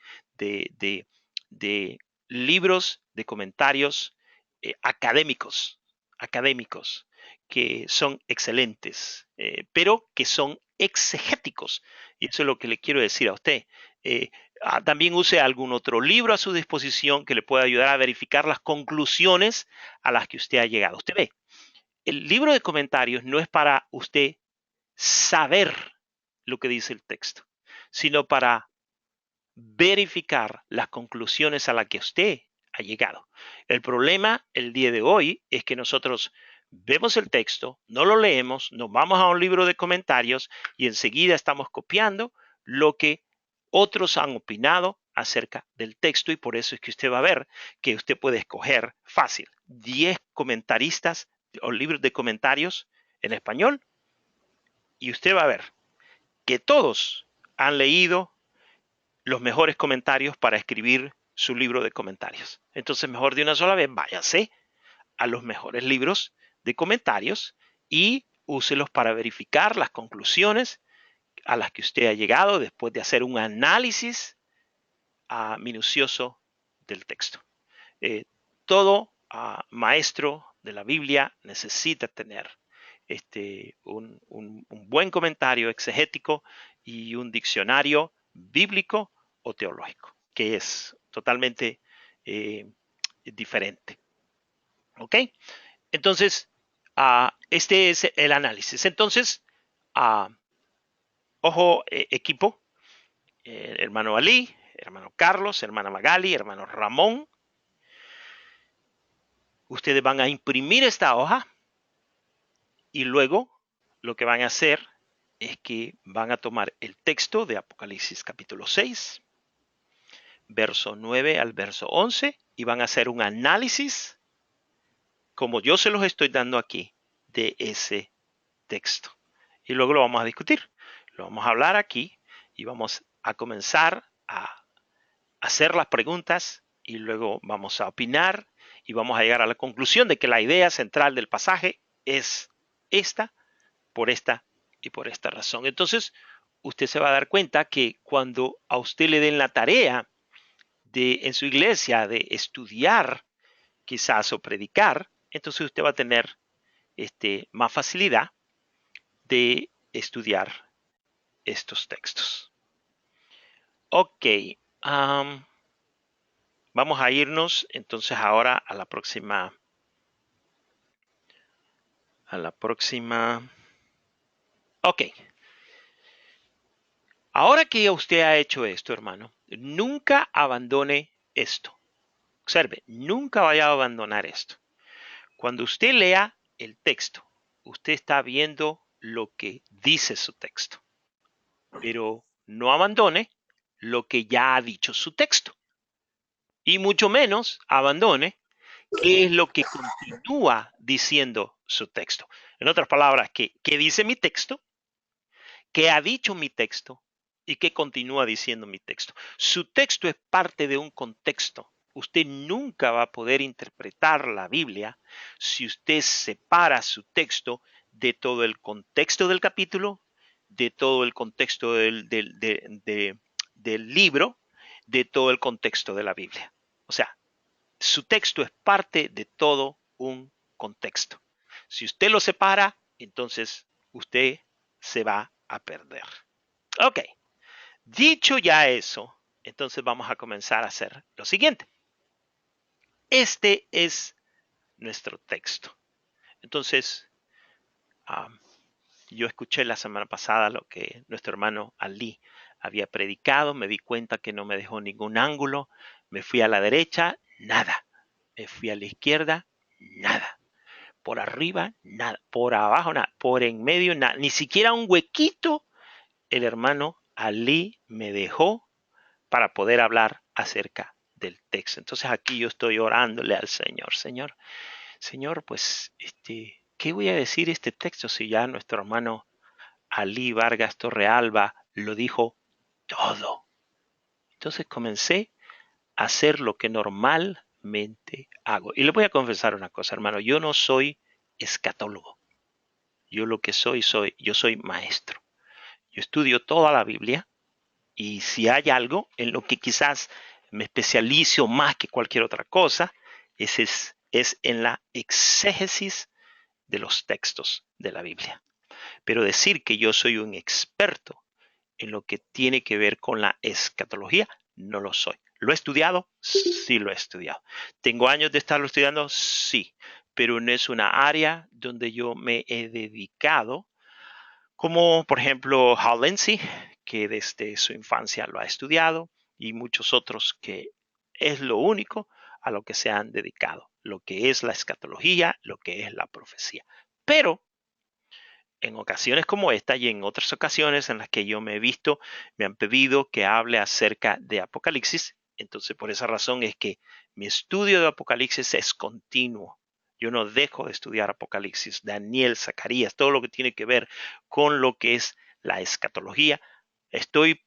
[SPEAKER 1] libros, de comentarios académicos que son excelentes, pero que son exegéticos. Y eso es lo que le quiero decir a usted. También use algún otro libro a su disposición que le pueda ayudar a verificar las conclusiones a las que usted ha llegado. Usted ve, el libro de comentarios no es para usted saber lo que dice el texto, sino para verificar las conclusiones a las que usted ha llegado. El problema el día de hoy es que nosotros vemos el texto, no lo leemos, nos vamos a un libro de comentarios y enseguida estamos copiando lo que otros han opinado acerca del texto, y por eso es que usted va a ver que usted puede escoger fácil 10 comentaristas o libros de comentarios en español y usted va a ver que todos han leído los mejores comentarios para escribir su libro de comentarios. Entonces, mejor de una sola vez, váyase a los mejores libros de comentarios y úselos para verificar las conclusiones a las que usted ha llegado después de hacer un análisis minucioso del texto. Todo maestro de la Biblia necesita tener un buen comentario exegético y un diccionario bíblico o teológico, que es totalmente diferente. ¿Ok? Entonces, este es el análisis. Entonces, ojo, equipo, hermano Ali, hermano Carlos, hermana Magali, hermano Ramón. ustedes van a imprimir esta hoja y luego lo que van a hacer es que van a tomar el texto de Apocalipsis capítulo 6, verso 9 al verso 11, y van a hacer un análisis, como yo se los estoy dando aquí, de ese texto. Y luego lo vamos a discutir. Lo vamos a hablar aquí y vamos a comenzar a hacer las preguntas y luego vamos a opinar y vamos a llegar a la conclusión de que la idea central del pasaje es esta y por esta razón. Entonces, usted se va a dar cuenta que cuando a usted le den la tarea de en su iglesia de estudiar quizás o predicar, entonces usted va a tener más facilidad de estudiar estos textos. Ok, vamos a irnos entonces ahora a la próxima. Ok. Ahora que usted ha hecho esto, hermano, nunca abandone esto. Observe, nunca vaya a abandonar esto. Cuando usted lea el texto, usted está viendo lo que dice su texto, pero no abandone lo que ya ha dicho su texto. Y mucho menos abandone qué es lo que continúa diciendo su texto. En otras palabras, ¿qué dice mi texto? ¿Qué ha dicho mi texto? ¿Y qué continúa diciendo mi texto? Su texto es parte de un contexto. Usted nunca va a poder interpretar la Biblia si usted separa su texto de todo el contexto del capítulo, de todo el contexto del libro, de todo el contexto de la Biblia. O sea, su texto es parte de todo un contexto. Si usted lo separa, entonces usted se va a perder. Ok, dicho ya eso, entonces vamos a comenzar a hacer lo siguiente. Este es nuestro texto. Entonces, yo escuché la semana pasada lo que nuestro hermano Ali había predicado, me di cuenta que no me dejó ningún ángulo, me fui a la derecha, nada, me fui a la izquierda, nada, por arriba, nada, por abajo, nada, por en medio, nada, ni siquiera un huequito el hermano Ali me dejó para poder hablar acerca del texto. Entonces aquí yo estoy orándole al Señor. Señor, pues, ¿qué voy a decir este texto si ya nuestro hermano Ali Vargas Torrealba lo dijo todo? Entonces comencé a hacer lo que normalmente hago. Y le voy a confesar una cosa, hermano, yo no soy escatólogo. Yo lo que soy maestro. Yo estudio toda la Biblia y si hay algo en lo que quizás me especializo más que cualquier otra cosa, es en la exégesis de los textos de la Biblia. Pero decir que yo soy un experto en lo que tiene que ver con la escatología, no lo soy. ¿Lo he estudiado? Sí, lo he estudiado. ¿Tengo años de estarlo estudiando? Sí, pero no es una área donde yo me he dedicado, como por ejemplo Hal Lindsey, que desde su infancia lo ha estudiado, y muchos otros que es lo único a lo que se han dedicado, lo que es la escatología, lo que es la profecía. Pero en ocasiones como esta y en otras ocasiones en las que yo me he visto, me han pedido que hable acerca de Apocalipsis. Entonces, por esa razón es que mi estudio de Apocalipsis es continuo. Yo no dejo de estudiar Apocalipsis, Daniel, Zacarías, todo lo que tiene que ver con lo que es la escatología. Estoy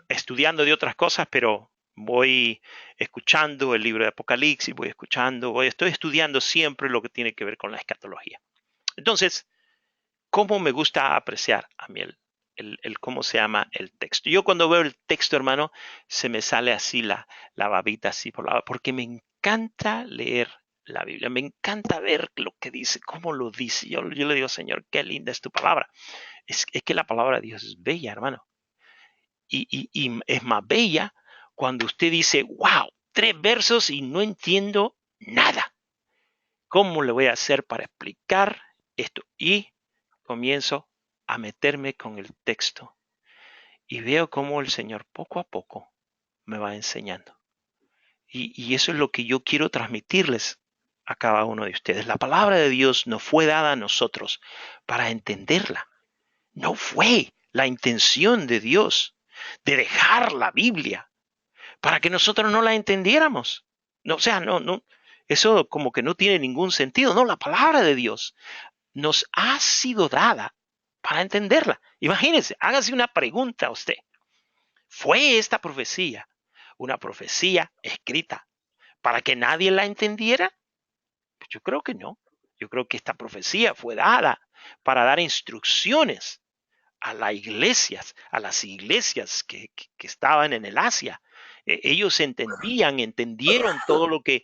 [SPEAKER 1] estudiando de otras cosas, pero voy escuchando el libro de Apocalipsis, estoy estudiando siempre lo que tiene que ver con la escatología. Entonces, ¿cómo me gusta apreciar a mí el cómo se llama el texto? Yo cuando veo el texto, hermano, se me sale así la babita así porque me encanta leer la Biblia, me encanta ver lo que dice, cómo lo dice. Yo le digo, Señor, qué linda es tu palabra. Es que la palabra de Dios es bella, hermano. Y es más bella cuando usted dice, wow, 3 versos y no entiendo nada. ¿Cómo le voy a hacer para explicar esto? Y comienzo a meterme con el texto y veo cómo el Señor poco a poco me va enseñando. Y eso es lo que yo quiero transmitirles a cada uno de ustedes. La palabra de Dios nos fue dada a nosotros para entenderla. No fue la intención de Dios de dejar la Biblia para que nosotros no la entendiéramos. No, o sea, no, eso como que no tiene ningún sentido. No, la palabra de Dios nos ha sido dada para entenderla. Imagínense, hágase una pregunta a usted. ¿Fue esta profecía una profecía escrita para que nadie la entendiera? Pues yo creo que no. Yo creo que esta profecía fue dada para dar instrucciones a las iglesias que estaban en el Asia. Ellos entendieron todo lo que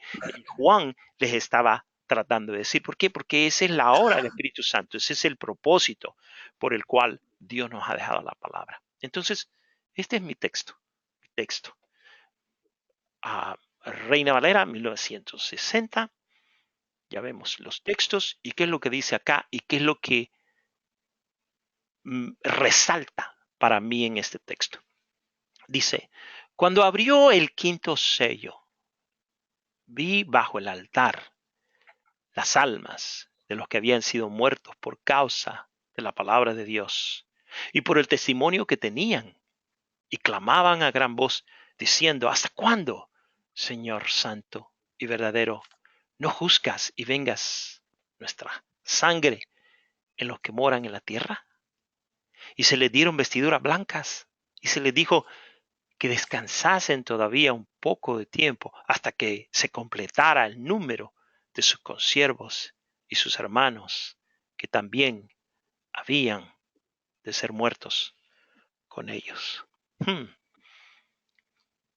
[SPEAKER 1] Juan les estaba tratando de decir. ¿Por qué? Porque esa es la obra del Espíritu Santo, ese es el propósito por el cual Dios nos ha dejado la palabra. Entonces, este es mi texto. Reina Valera, 1960. Ya vemos los textos y qué es lo que dice acá y qué es lo que resalta para mí en este texto. Dice, cuando abrió el quinto sello, vi bajo el altar las almas de los que habían sido muertos por causa de la palabra de Dios y por el testimonio que tenían, y clamaban a gran voz diciendo, ¿hasta cuándo, Señor santo y verdadero, no juzgas y vengas nuestra sangre en los que moran en la tierra? Y se les dieron vestiduras blancas y se les dijo que descansasen todavía un poco de tiempo hasta que se completara el número de sus consiervos y sus hermanos que también habían de ser muertos con ellos.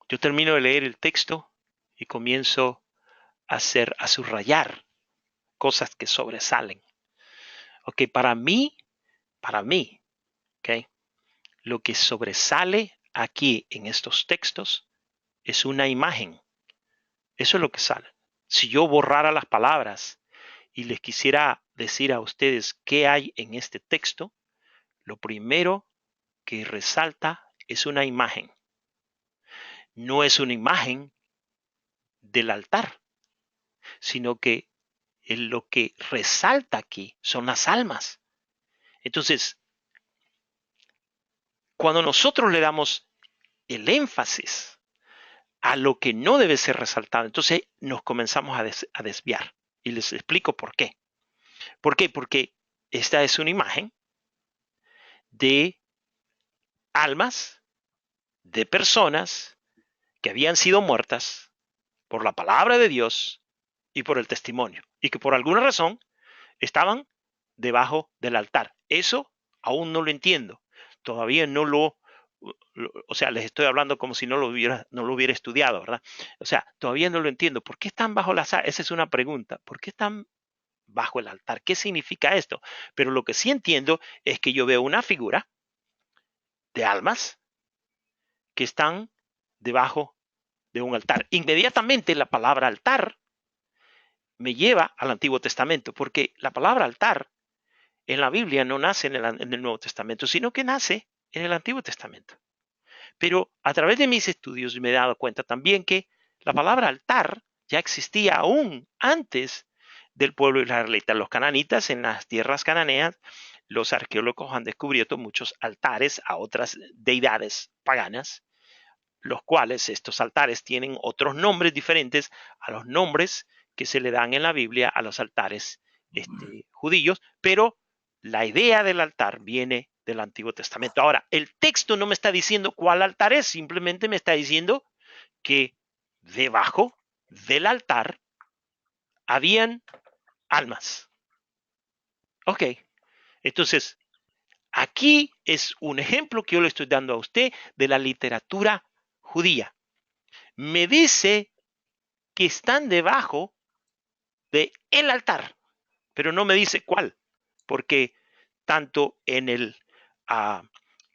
[SPEAKER 1] Yo termino de leer el texto y comienzo a subrayar cosas que sobresalen. Ok, para mí, ok, lo que sobresale aquí en estos textos es una imagen. Eso es lo que sale. Si yo borrara las palabras y les quisiera decir a ustedes qué hay en este texto, lo primero que resalta es una imagen. No es una imagen del altar, sino que lo que resalta aquí son las almas. Entonces, cuando nosotros le damos el énfasis a lo que no debe ser resaltado, entonces nos comenzamos a desviar. Y les explico por qué. ¿Por qué? Porque esta es una imagen de almas, de personas que habían sido muertas por la palabra de Dios y por el testimonio, y que por alguna razón estaban debajo del altar. Eso aún no lo entiendo. Todavía no o sea, les estoy hablando como si no lo hubiera estudiado, ¿verdad? O sea, todavía no lo entiendo. ¿Por qué están bajo la sal? Esa es una pregunta. ¿Por qué están bajo el altar? ¿Qué significa esto? Pero lo que sí entiendo es que yo veo una figura de almas que están debajo de un altar. Inmediatamente la palabra altar me lleva al Antiguo Testamento, porque la palabra altar en la Biblia no nace en el Nuevo Testamento, sino que nace en el Antiguo Testamento. Pero a través de mis estudios me he dado cuenta también que la palabra altar ya existía aún antes del pueblo israelita. Los cananitas en las tierras cananeas, los arqueólogos han descubierto muchos altares a otras deidades paganas, los cuales estos altares tienen otros nombres diferentes a los nombres que se le dan en la Biblia a los altares judíos, pero la idea del altar viene del Antiguo Testamento. Ahora, el texto no me está diciendo cuál altar es, simplemente me está diciendo que debajo del altar habían almas. Ok, entonces, aquí es un ejemplo que yo le estoy dando a usted de la literatura judía. Me dice que están debajo del altar, pero no me dice cuál, porque tanto en el,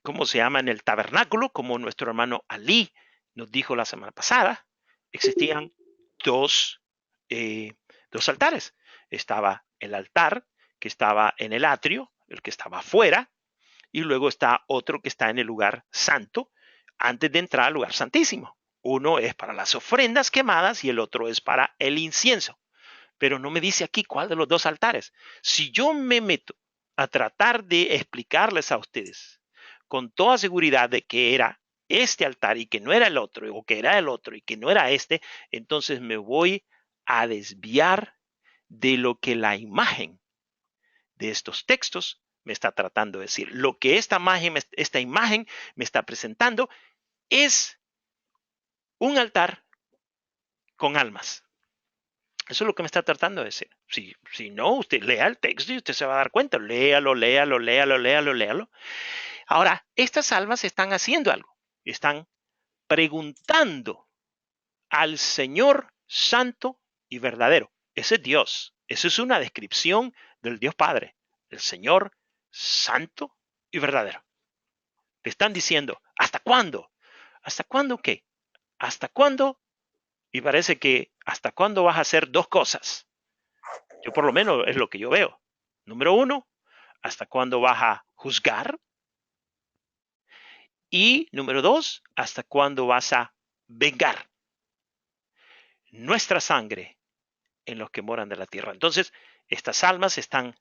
[SPEAKER 1] ¿cómo se llama? En el tabernáculo, como nuestro hermano Ali nos dijo la semana pasada, existían dos altares. Estaba el altar que estaba en el atrio, el que estaba afuera, y luego está otro que está en el lugar santo, antes de entrar al lugar santísimo. Uno es para las ofrendas quemadas y el otro es para el incienso. pero no me dice aquí cuál de los dos altares. Si yo me meto a tratar de explicarles a ustedes con toda seguridad de que era este altar y que no era el otro, o que era el otro y que no era este, entonces me voy a desviar de lo que la imagen de estos textos me está tratando de decir. Lo que esta imagen me está presentando es un altar con almas. Eso es lo que me está tratando de decir. Si no, usted lea el texto y usted se va a dar cuenta. Léalo, léalo, léalo, léalo, léalo. Ahora, estas almas están haciendo algo. Están preguntando al Señor santo y verdadero. Ese es Dios. Esa es una descripción del Dios Padre. El Señor santo y verdadero. Le están diciendo, ¿hasta cuándo? ¿Hasta cuándo qué? ¿Hasta cuándo? Y parece que ¿hasta cuándo vas a hacer dos cosas? Yo por lo menos es lo que yo veo. Número uno, ¿hasta cuándo vas a juzgar? Y número dos, ¿hasta cuándo vas a vengar nuestra sangre en los que moran de la tierra? Entonces, estas almas están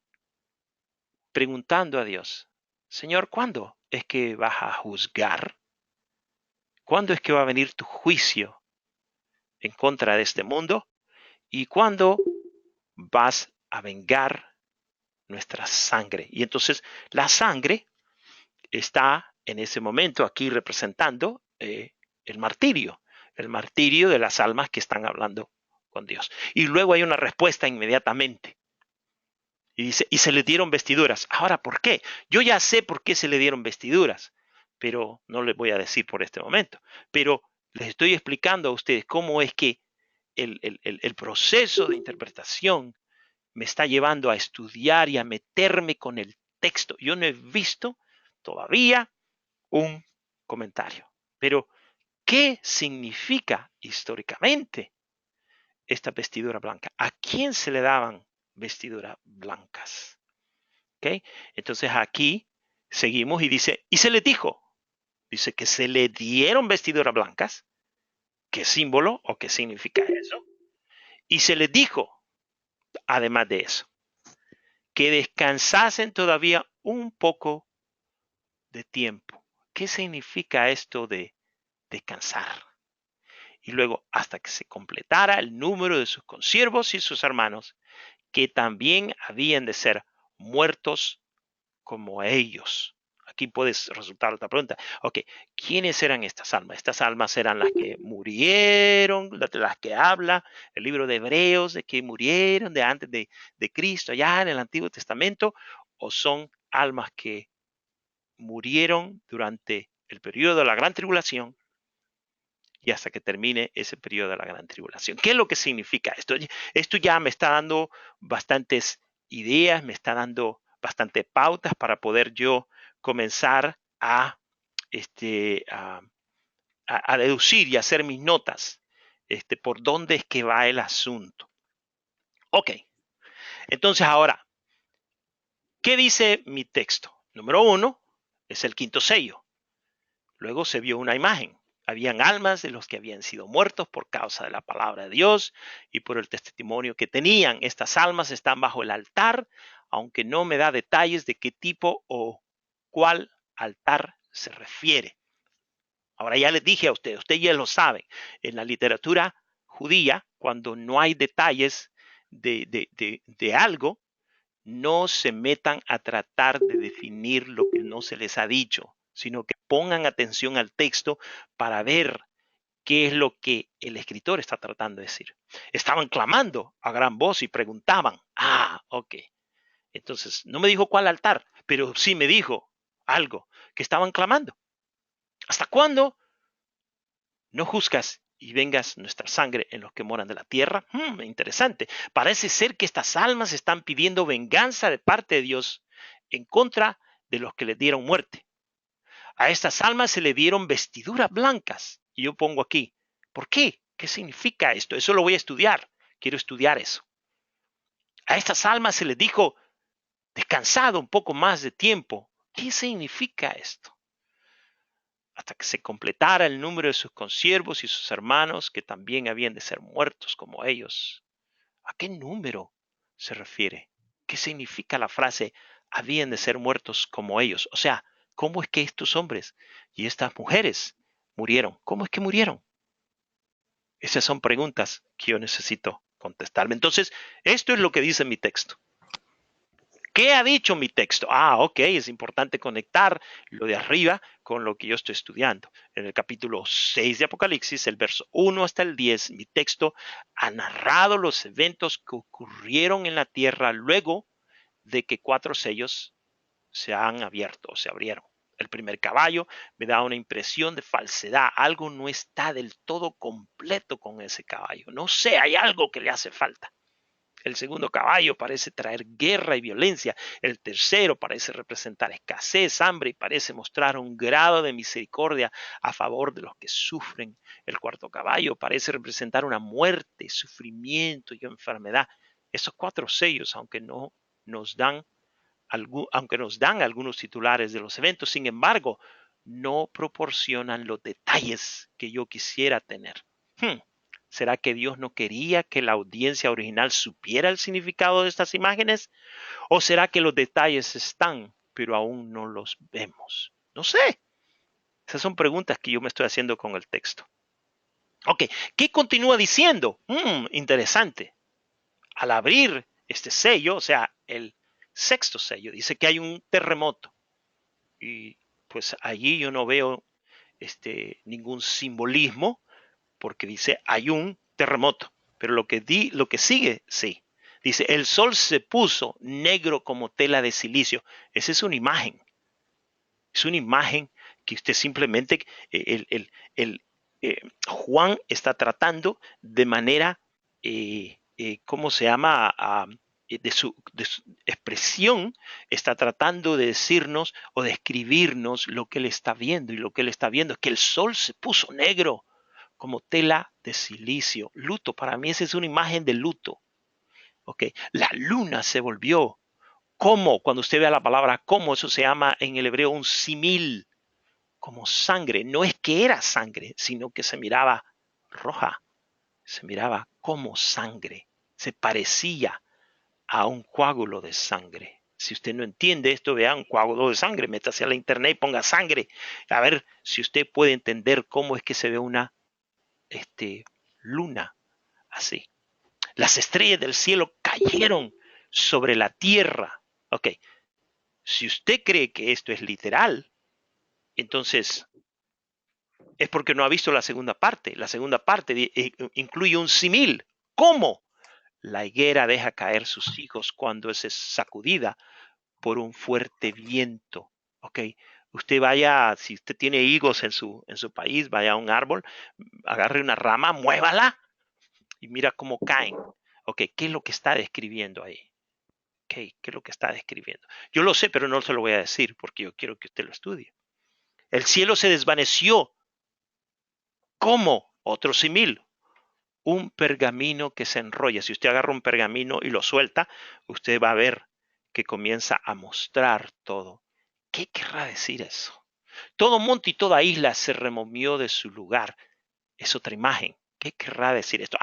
[SPEAKER 1] preguntando a Dios, Señor, ¿cuándo es que vas a juzgar? ¿Cuándo es que va a venir tu juicio en contra de este mundo? ¿Y cuándo vas a vengar nuestra sangre? Y entonces la sangre está en ese momento aquí representando el martirio de las almas que están hablando con Dios. Y luego hay una respuesta inmediatamente. Y dice, y se le dieron vestiduras. Ahora, ¿por qué? Yo ya sé por qué se le dieron vestiduras, pero no les voy a decir por este momento. Pero les estoy explicando a ustedes cómo es que el proceso de interpretación me está llevando a estudiar y a meterme con el texto. Yo no he visto todavía un comentario. Pero, ¿qué significa históricamente esta vestidura blanca? ¿A quién se le daban vestiduras blancas? ¿Okay? Entonces aquí seguimos y dice, y se les dice que se le dieron vestiduras blancas. ¿Qué símbolo o qué significa eso? Y se les dijo, además de eso, que descansasen todavía un poco de tiempo. ¿Qué significa esto de descansar? Y luego hasta que se completara el número de sus consiervos y sus hermanos, que también habían de ser muertos como ellos. Aquí puedes resultar otra pregunta. Ok, ¿quiénes eran estas almas? Estas almas eran las que murieron, de las que habla el libro de Hebreos, de que murieron de antes de Cristo, allá en el Antiguo Testamento, o son almas que murieron durante el periodo de la Gran Tribulación y hasta que termine ese periodo de la Gran Tribulación. ¿Qué es lo que significa esto? Esto ya me está dando bastantes ideas, me está dando bastantes pautas para poder yo comenzar a deducir y hacer mis notas por dónde es que va el asunto. Ok, entonces ahora, ¿qué dice mi texto? Número 1 es el quinto sello. Luego se vio una imagen. Habían almas de los que habían sido muertos por causa de la palabra de Dios y por el testimonio que tenían. Estas almas están bajo el altar, aunque no me da detalles de qué tipo o cuál altar se refiere. Ahora ya les dije a ustedes ya lo saben, en la literatura judía, cuando no hay detalles de algo, no se metan a tratar de definir lo que no se les ha dicho, sino que pongan atención al texto para ver qué es lo que el escritor está tratando de decir. Estaban clamando a gran voz y preguntaban, ok. Entonces, no me dijo cuál altar, pero sí me dijo algo, que estaban clamando. ¿Hasta cuándo no juzgas y vengas nuestra sangre en los que moran de la tierra? Interesante. Parece ser que estas almas están pidiendo venganza de parte de Dios en contra de los que les dieron muerte. A estas almas se le dieron vestiduras blancas. Y yo pongo aquí, ¿por qué? ¿Qué significa esto? Eso lo voy a estudiar. Quiero estudiar eso. A estas almas se les dijo, descansado un poco más de tiempo. ¿Qué significa esto? Hasta que se completara el número de sus consiervos y sus hermanos, que también habían de ser muertos como ellos. ¿A qué número se refiere? ¿Qué significa la frase habían de ser muertos como ellos? O sea, ¿cómo es que estos hombres y estas mujeres murieron? ¿Cómo es que murieron? Esas son preguntas que yo necesito contestarme. Entonces, esto es lo que dice mi texto. ¿Qué ha dicho mi texto? Ok, es importante conectar lo de arriba con lo que yo estoy estudiando. En el capítulo 6 de Apocalipsis, el verso 1 hasta el 10, mi texto ha narrado los eventos que ocurrieron en la tierra luego de que 4 sellos se han abierto o se abrieron. El primer caballo me da una impresión de falsedad. Algo no está del todo completo con ese caballo. No sé, hay algo que le hace falta. El segundo caballo parece traer guerra y violencia. El tercero parece representar escasez, hambre y parece mostrar un grado de misericordia a favor de los que sufren. El cuarto caballo parece representar una muerte, sufrimiento y enfermedad. Esos 4 sellos, aunque nos dan algunos titulares de los eventos, sin embargo, no proporcionan los detalles que yo quisiera tener. ¿Será que Dios no quería que la audiencia original supiera el significado de estas imágenes? ¿O será que los detalles están, pero aún no los vemos? No sé. Esas son preguntas que yo me estoy haciendo con el texto. Ok, ¿qué continúa diciendo? Interesante. Al abrir este sello, o sea, el sexto sello, dice que hay un terremoto. Y pues allí yo no veo ningún simbolismo, porque dice hay un terremoto. Pero lo que sigue, sí. Dice, el sol se puso negro como tela de silicio. Esa es una imagen. Es una imagen que usted simplemente, Juan está tratando de manera, ¿cómo se llama? De su expresión, está tratando de decirnos o de escribirnos lo que él está viendo. Y lo que él está viendo es que el sol se puso negro como tela de silicio. Luto, para mí esa es una imagen de luto. Okay. La luna se volvió como, cuando usted vea la palabra como, eso se llama en el hebreo un simil, como sangre. No es que era sangre, sino que se miraba roja, se miraba como sangre, se parecía a un coágulo de sangre. Si usted no entiende esto, vea un coágulo de sangre, métase a la internet y ponga sangre, a ver si usted puede entender cómo es que se ve una luna así. Las estrellas del cielo cayeron sobre la tierra. Ok, si usted cree que esto es literal, entonces es porque no ha visto la segunda parte. La segunda parte incluye un símil. ¿Cómo? La higuera deja caer sus higos cuando es sacudida por un fuerte viento. Ok, usted vaya, si usted tiene higos en su país, vaya a un árbol, agarre una rama, muévala y mira cómo caen. Ok, ¿qué es lo que está describiendo ahí? ¿Qué es lo que está describiendo? Yo lo sé, pero no se lo voy a decir porque yo quiero que usted lo estudie. El cielo se desvaneció. ¿Cómo? Otro símil. Un pergamino que se enrolla. Si usted agarra un pergamino y lo suelta, usted va a ver que comienza a mostrar todo. ¿Qué querrá decir eso? Todo monte y toda isla se removió de su lugar. Es otra imagen. ¿Qué querrá decir esto?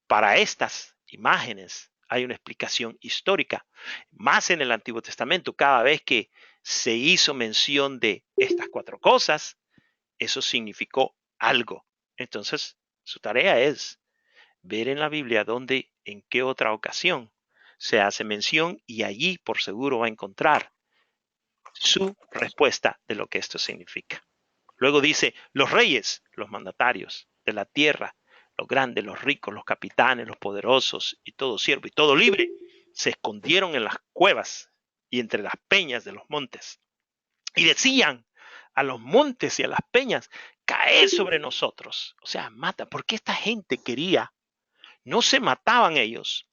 [SPEAKER 1] Para estas imágenes hay una explicación histórica. Más en el Antiguo Testamento, cada vez que se hizo mención de estas 4 cosas, eso significó algo. Entonces, su tarea es ver en la Biblia dónde, en qué otra ocasión se hace mención y allí por seguro va a encontrar su respuesta de lo que esto significa. Luego dice, los reyes, los mandatarios de la tierra, los grandes, los ricos, los capitanes, los poderosos y todo siervo y todo libre, se escondieron en las cuevas y entre las peñas de los montes. Y decían a los montes y a las peñas, caed sobre nosotros. O sea, mata, porque esta gente quería, no se mataban ellos,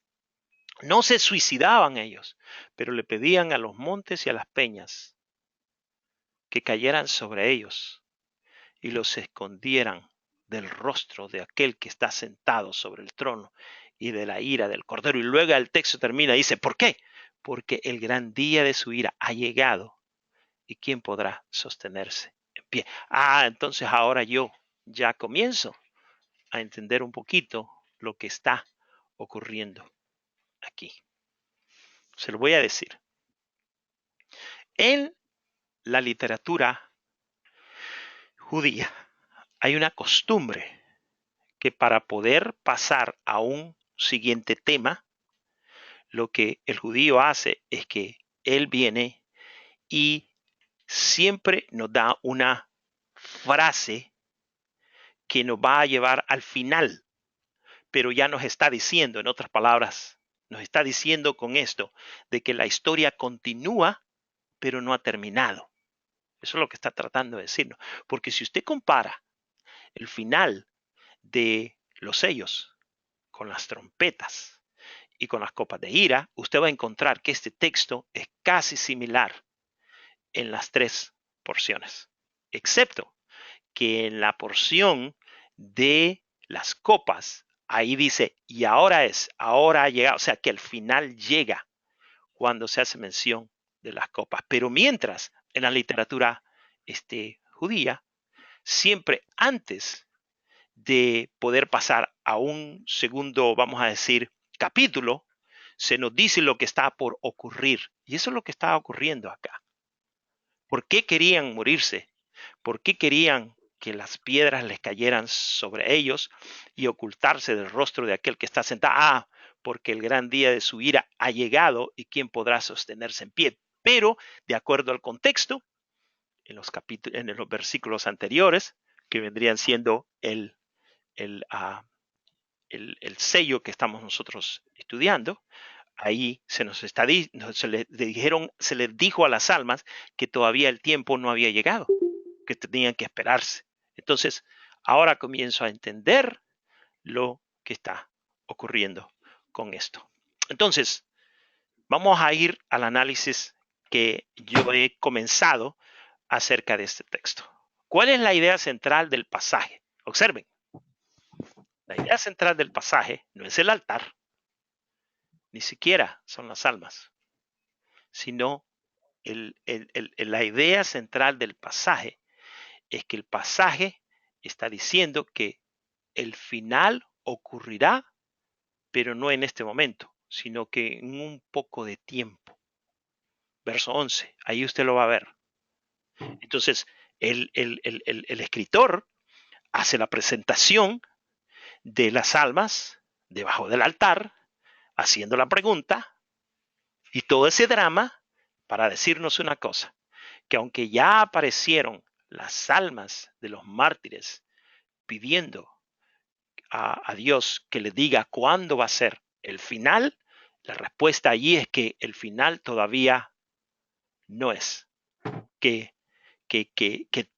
[SPEAKER 1] no se suicidaban ellos, pero le pedían a los montes y a las peñas que cayeran sobre ellos y los escondieran del rostro de aquel que está sentado sobre el trono y de la ira del Cordero. Y luego el texto termina y dice, ¿por qué? Porque el gran día de su ira ha llegado y ¿quién podrá sostenerse en pie? Entonces ahora yo ya comienzo a entender un poquito lo que está ocurriendo aquí? Se lo voy a decir. En la literatura judía hay una costumbre que para poder pasar a un siguiente tema, lo que el judío hace es que él viene y siempre nos da una frase que nos va a llevar al final, pero ya nos está diciendo, en otras palabras, nos está diciendo con esto de que la historia continúa, pero no ha terminado. Eso es lo que está tratando de decirnos. Porque si usted compara el final de los sellos con las trompetas y con las copas de ira, usted va a encontrar que este texto es casi similar en las tres porciones, excepto que en la porción de las copas, ahí dice, y ahora ahora ha llegado, o sea que al final llega cuando se hace mención de las copas. Pero mientras en la literatura judía, siempre antes de poder pasar a un segundo, vamos a decir, capítulo, se nos dice lo que está por ocurrir. Y eso es lo que está ocurriendo acá. ¿Por qué querían morirse? ¿Por qué querían que las piedras les cayeran sobre ellos y ocultarse del rostro de aquel que está sentado? Ah, porque el gran día de su ira ha llegado y quién podrá sostenerse en pie. Pero, de acuerdo al contexto, en los versículos anteriores, que vendrían siendo el sello que estamos nosotros estudiando, ahí se les dijo a las almas que todavía el tiempo no había llegado, que tenían que esperarse. Entonces, ahora comienzo a entender lo que está ocurriendo con esto. Entonces, vamos a ir al análisis que yo he comenzado acerca de este texto. ¿Cuál es la idea central del pasaje? Observen, la idea central del pasaje no es el altar, ni siquiera son las almas, sino la idea central del pasaje es que el pasaje está diciendo que el final ocurrirá, pero no en este momento, sino que en un poco de tiempo. Verso 11, ahí usted lo va a ver. Entonces, el escritor hace la presentación de las almas debajo del altar, haciendo la pregunta, y todo ese drama para decirnos una cosa, que aunque ya aparecieron las almas de los mártires pidiendo a Dios que le diga cuándo va a ser el final, la respuesta allí es que el final todavía no es. Que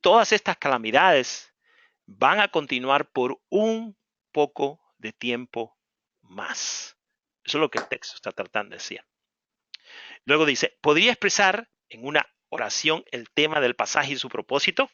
[SPEAKER 1] todas estas calamidades van a continuar por un poco de tiempo más. Eso es lo que el texto está tratando de decir. Luego dice, ¿podría expresar en una oración el tema del pasaje y su propósito?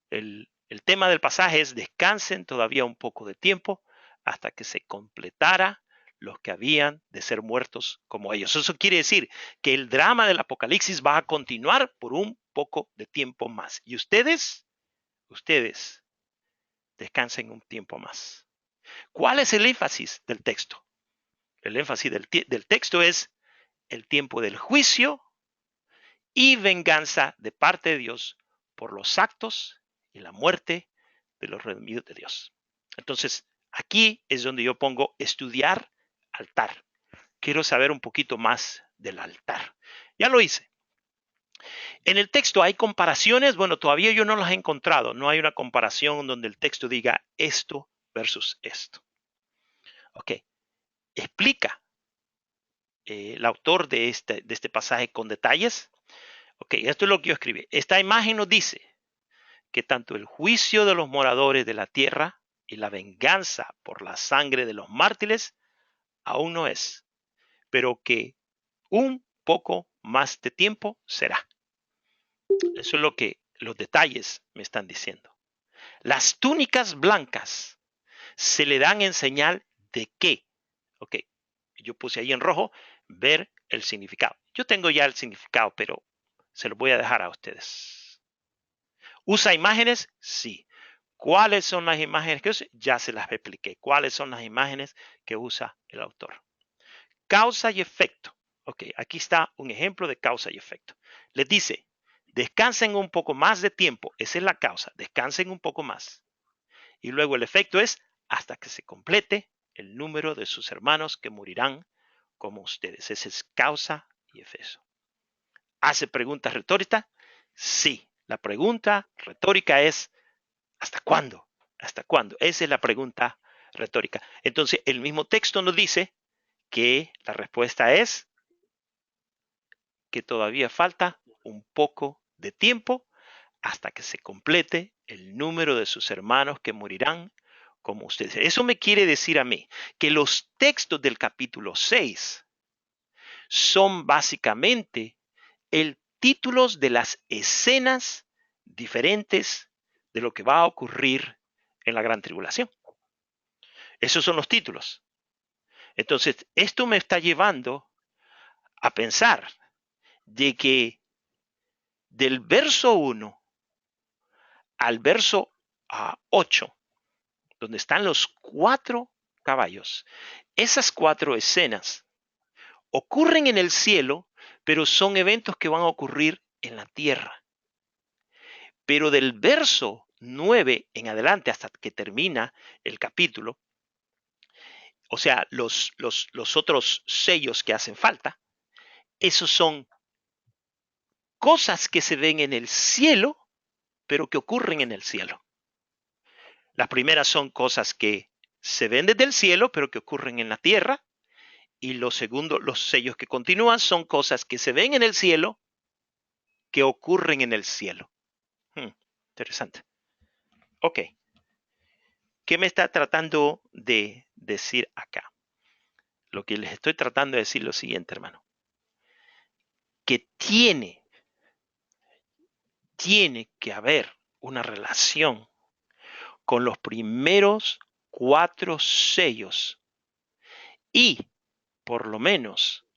[SPEAKER 1] El tema del pasaje es descansen todavía un poco de tiempo hasta que se completara los que habían de ser muertos como ellos. Eso quiere decir que el drama del Apocalipsis va a continuar por un poco de tiempo más. Y ustedes descansen un tiempo más. ¿Cuál es el énfasis del texto? El énfasis del texto es el tiempo del juicio y venganza de parte de Dios por los actos y la muerte de los redimidos de Dios. Entonces, aquí es donde yo pongo estudiar altar. Quiero saber un poquito más del altar. Ya lo hice. En el texto hay comparaciones. Bueno, todavía yo no las he encontrado. No hay una comparación donde el texto diga esto versus esto. Ok. Explica el autor de este pasaje con detalles. Ok, esto es lo que yo escribí. Esta imagen nos dice que tanto el juicio de los moradores de la tierra y la venganza por la sangre de los mártires aún no es, pero que un poco más de tiempo será. Eso es lo que los detalles me están diciendo. Las túnicas blancas se le dan en señal de qué. Ok, yo puse ahí en rojo, ver el significado. Yo tengo ya el significado, pero se lo voy a dejar a ustedes. ¿Usa imágenes? Sí. ¿Cuáles son las imágenes que usa? Ya se las expliqué. ¿Cuáles son las imágenes que usa el autor? Causa y efecto. Ok, aquí está un ejemplo de causa y efecto. Les dice, descansen un poco más de tiempo. Esa es la causa. Descansen un poco más. Y luego el efecto es hasta que se complete el número de sus hermanos que morirán como ustedes. Esa es causa y efecto. ¿Hace preguntas retóricas? Sí. La pregunta retórica es ¿hasta cuándo? ¿Hasta cuándo? Esa es la pregunta retórica. Entonces, el mismo texto nos dice que la respuesta es que todavía falta un poco de tiempo hasta que se complete el número de sus hermanos que morirán como ustedes. Eso me quiere decir a mí que los textos del capítulo 6 son básicamente el títulos de las escenas diferentes de lo que va a ocurrir en la gran tribulación. Esos son los títulos. Entonces, esto me está llevando a pensar de que del verso 1 al verso 8, donde están los 4 caballos, esas 4 escenas ocurren en el cielo, pero son eventos que van a ocurrir en la tierra. Pero del verso 9 en adelante hasta que termina el capítulo, o sea, los otros sellos que hacen falta, esos son cosas que se ven en el cielo, pero que ocurren en el cielo. Las primeras son cosas que se ven desde el cielo, pero que ocurren en la tierra. Y los segundos, los sellos que continúan, son cosas que se ven en el cielo, que ocurren en el cielo. Interesante. Ok. ¿Qué me está tratando de decir acá? Lo que les estoy tratando de decir es lo siguiente, hermano. Que tiene que haber una relación con los primeros 4 sellos y por lo menos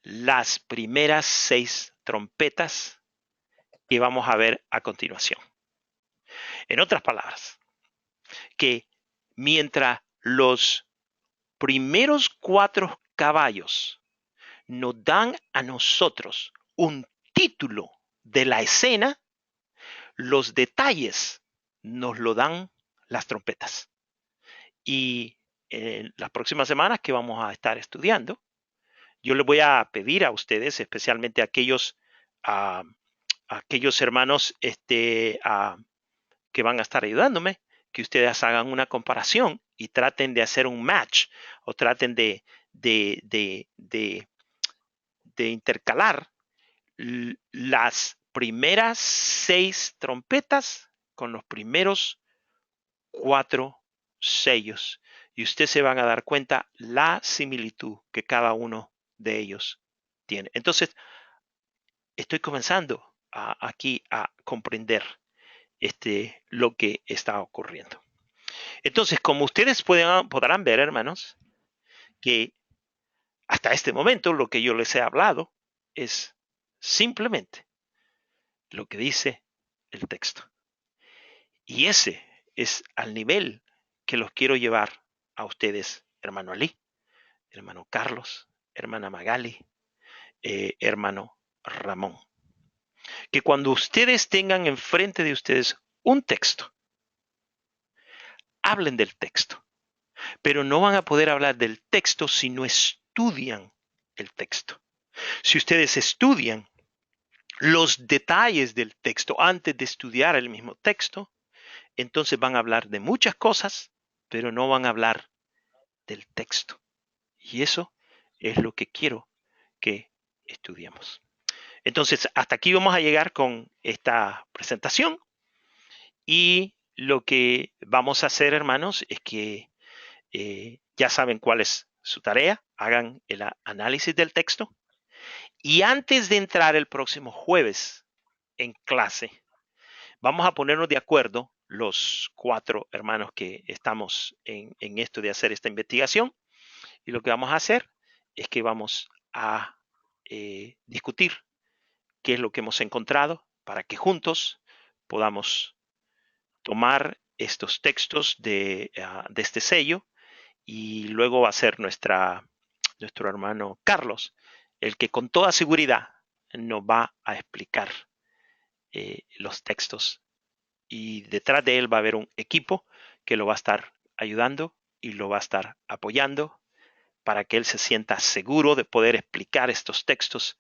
[SPEAKER 1] las primeras 6 trompetas que vamos a ver a continuación. En otras palabras, que mientras los primeros 4 caballos nos dan a nosotros un título de la escena, los detalles nos lo dan las trompetas. Y en las próximas semanas que vamos a estar estudiando, yo les voy a pedir a ustedes, especialmente a aquellos hermanos que van a estar ayudándome, que ustedes hagan una comparación y traten de hacer un match o traten de intercalar las primeras 6 trompetas con los primeros 4 sellos. Y ustedes se van a dar cuenta la similitud que cada uno de ellos tiene. Entonces, estoy comenzando aquí a comprender lo que está ocurriendo. Entonces, como ustedes podrán ver, hermanos, que hasta este momento lo que yo les he hablado es simplemente lo que dice el texto. Y ese es al nivel que los quiero llevar a ustedes, hermano Ali, hermano Carlos, hermana Magali, hermano Ramón. Que cuando ustedes tengan enfrente de ustedes un texto, hablen del texto, pero no van a poder hablar del texto si no estudian el texto. Si ustedes estudian los detalles del texto antes de estudiar el mismo texto, entonces van a hablar de muchas cosas, pero no van a hablar del texto. Y eso es lo que quiero que estudiemos. Entonces, hasta aquí vamos a llegar con esta presentación. Y lo que vamos a hacer, hermanos, es que ya saben cuál es su tarea. Hagan el análisis del texto. Y antes de entrar el próximo jueves en clase, vamos a ponernos de acuerdo los 4 hermanos que estamos en esto de hacer esta investigación. Y lo que vamos a hacer es que vamos a discutir qué es lo que hemos encontrado para que juntos podamos tomar estos textos de este sello, y luego va a ser nuestro hermano Carlos el que con toda seguridad nos va a explicar los textos, y detrás de él va a haber un equipo que lo va a estar ayudando y lo va a estar apoyando para que él se sienta seguro de poder explicar estos textos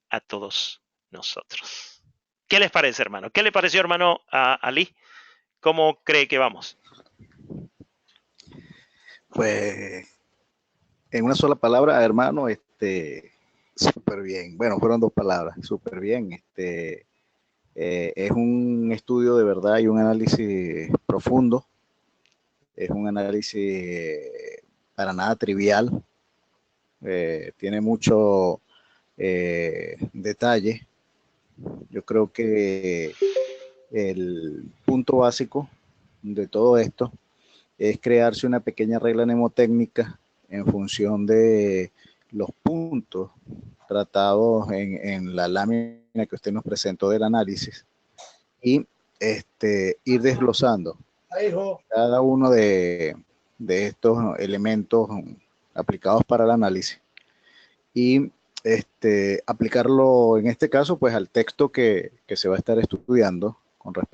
[SPEAKER 1] a todos nosotros. ¿Qué les parece, hermano? ¿Qué le pareció, hermano, a Ali? ¿Cómo cree que vamos?
[SPEAKER 2] Pues en una sola palabra, hermano, súper bien. Bueno, fueron dos palabras, súper bien. Es un estudio de verdad y un análisis profundo. Es un análisis para nada trivial. Tiene mucho detalle. Yo creo que el punto básico de todo esto es crearse una pequeña regla mnemotécnica en función de los puntos tratados en la lámina que usted nos presentó del análisis, y ir desglosando cada uno de estos elementos aplicados para el análisis, y aplicarlo en este caso pues al texto que se va a estar estudiando con respecto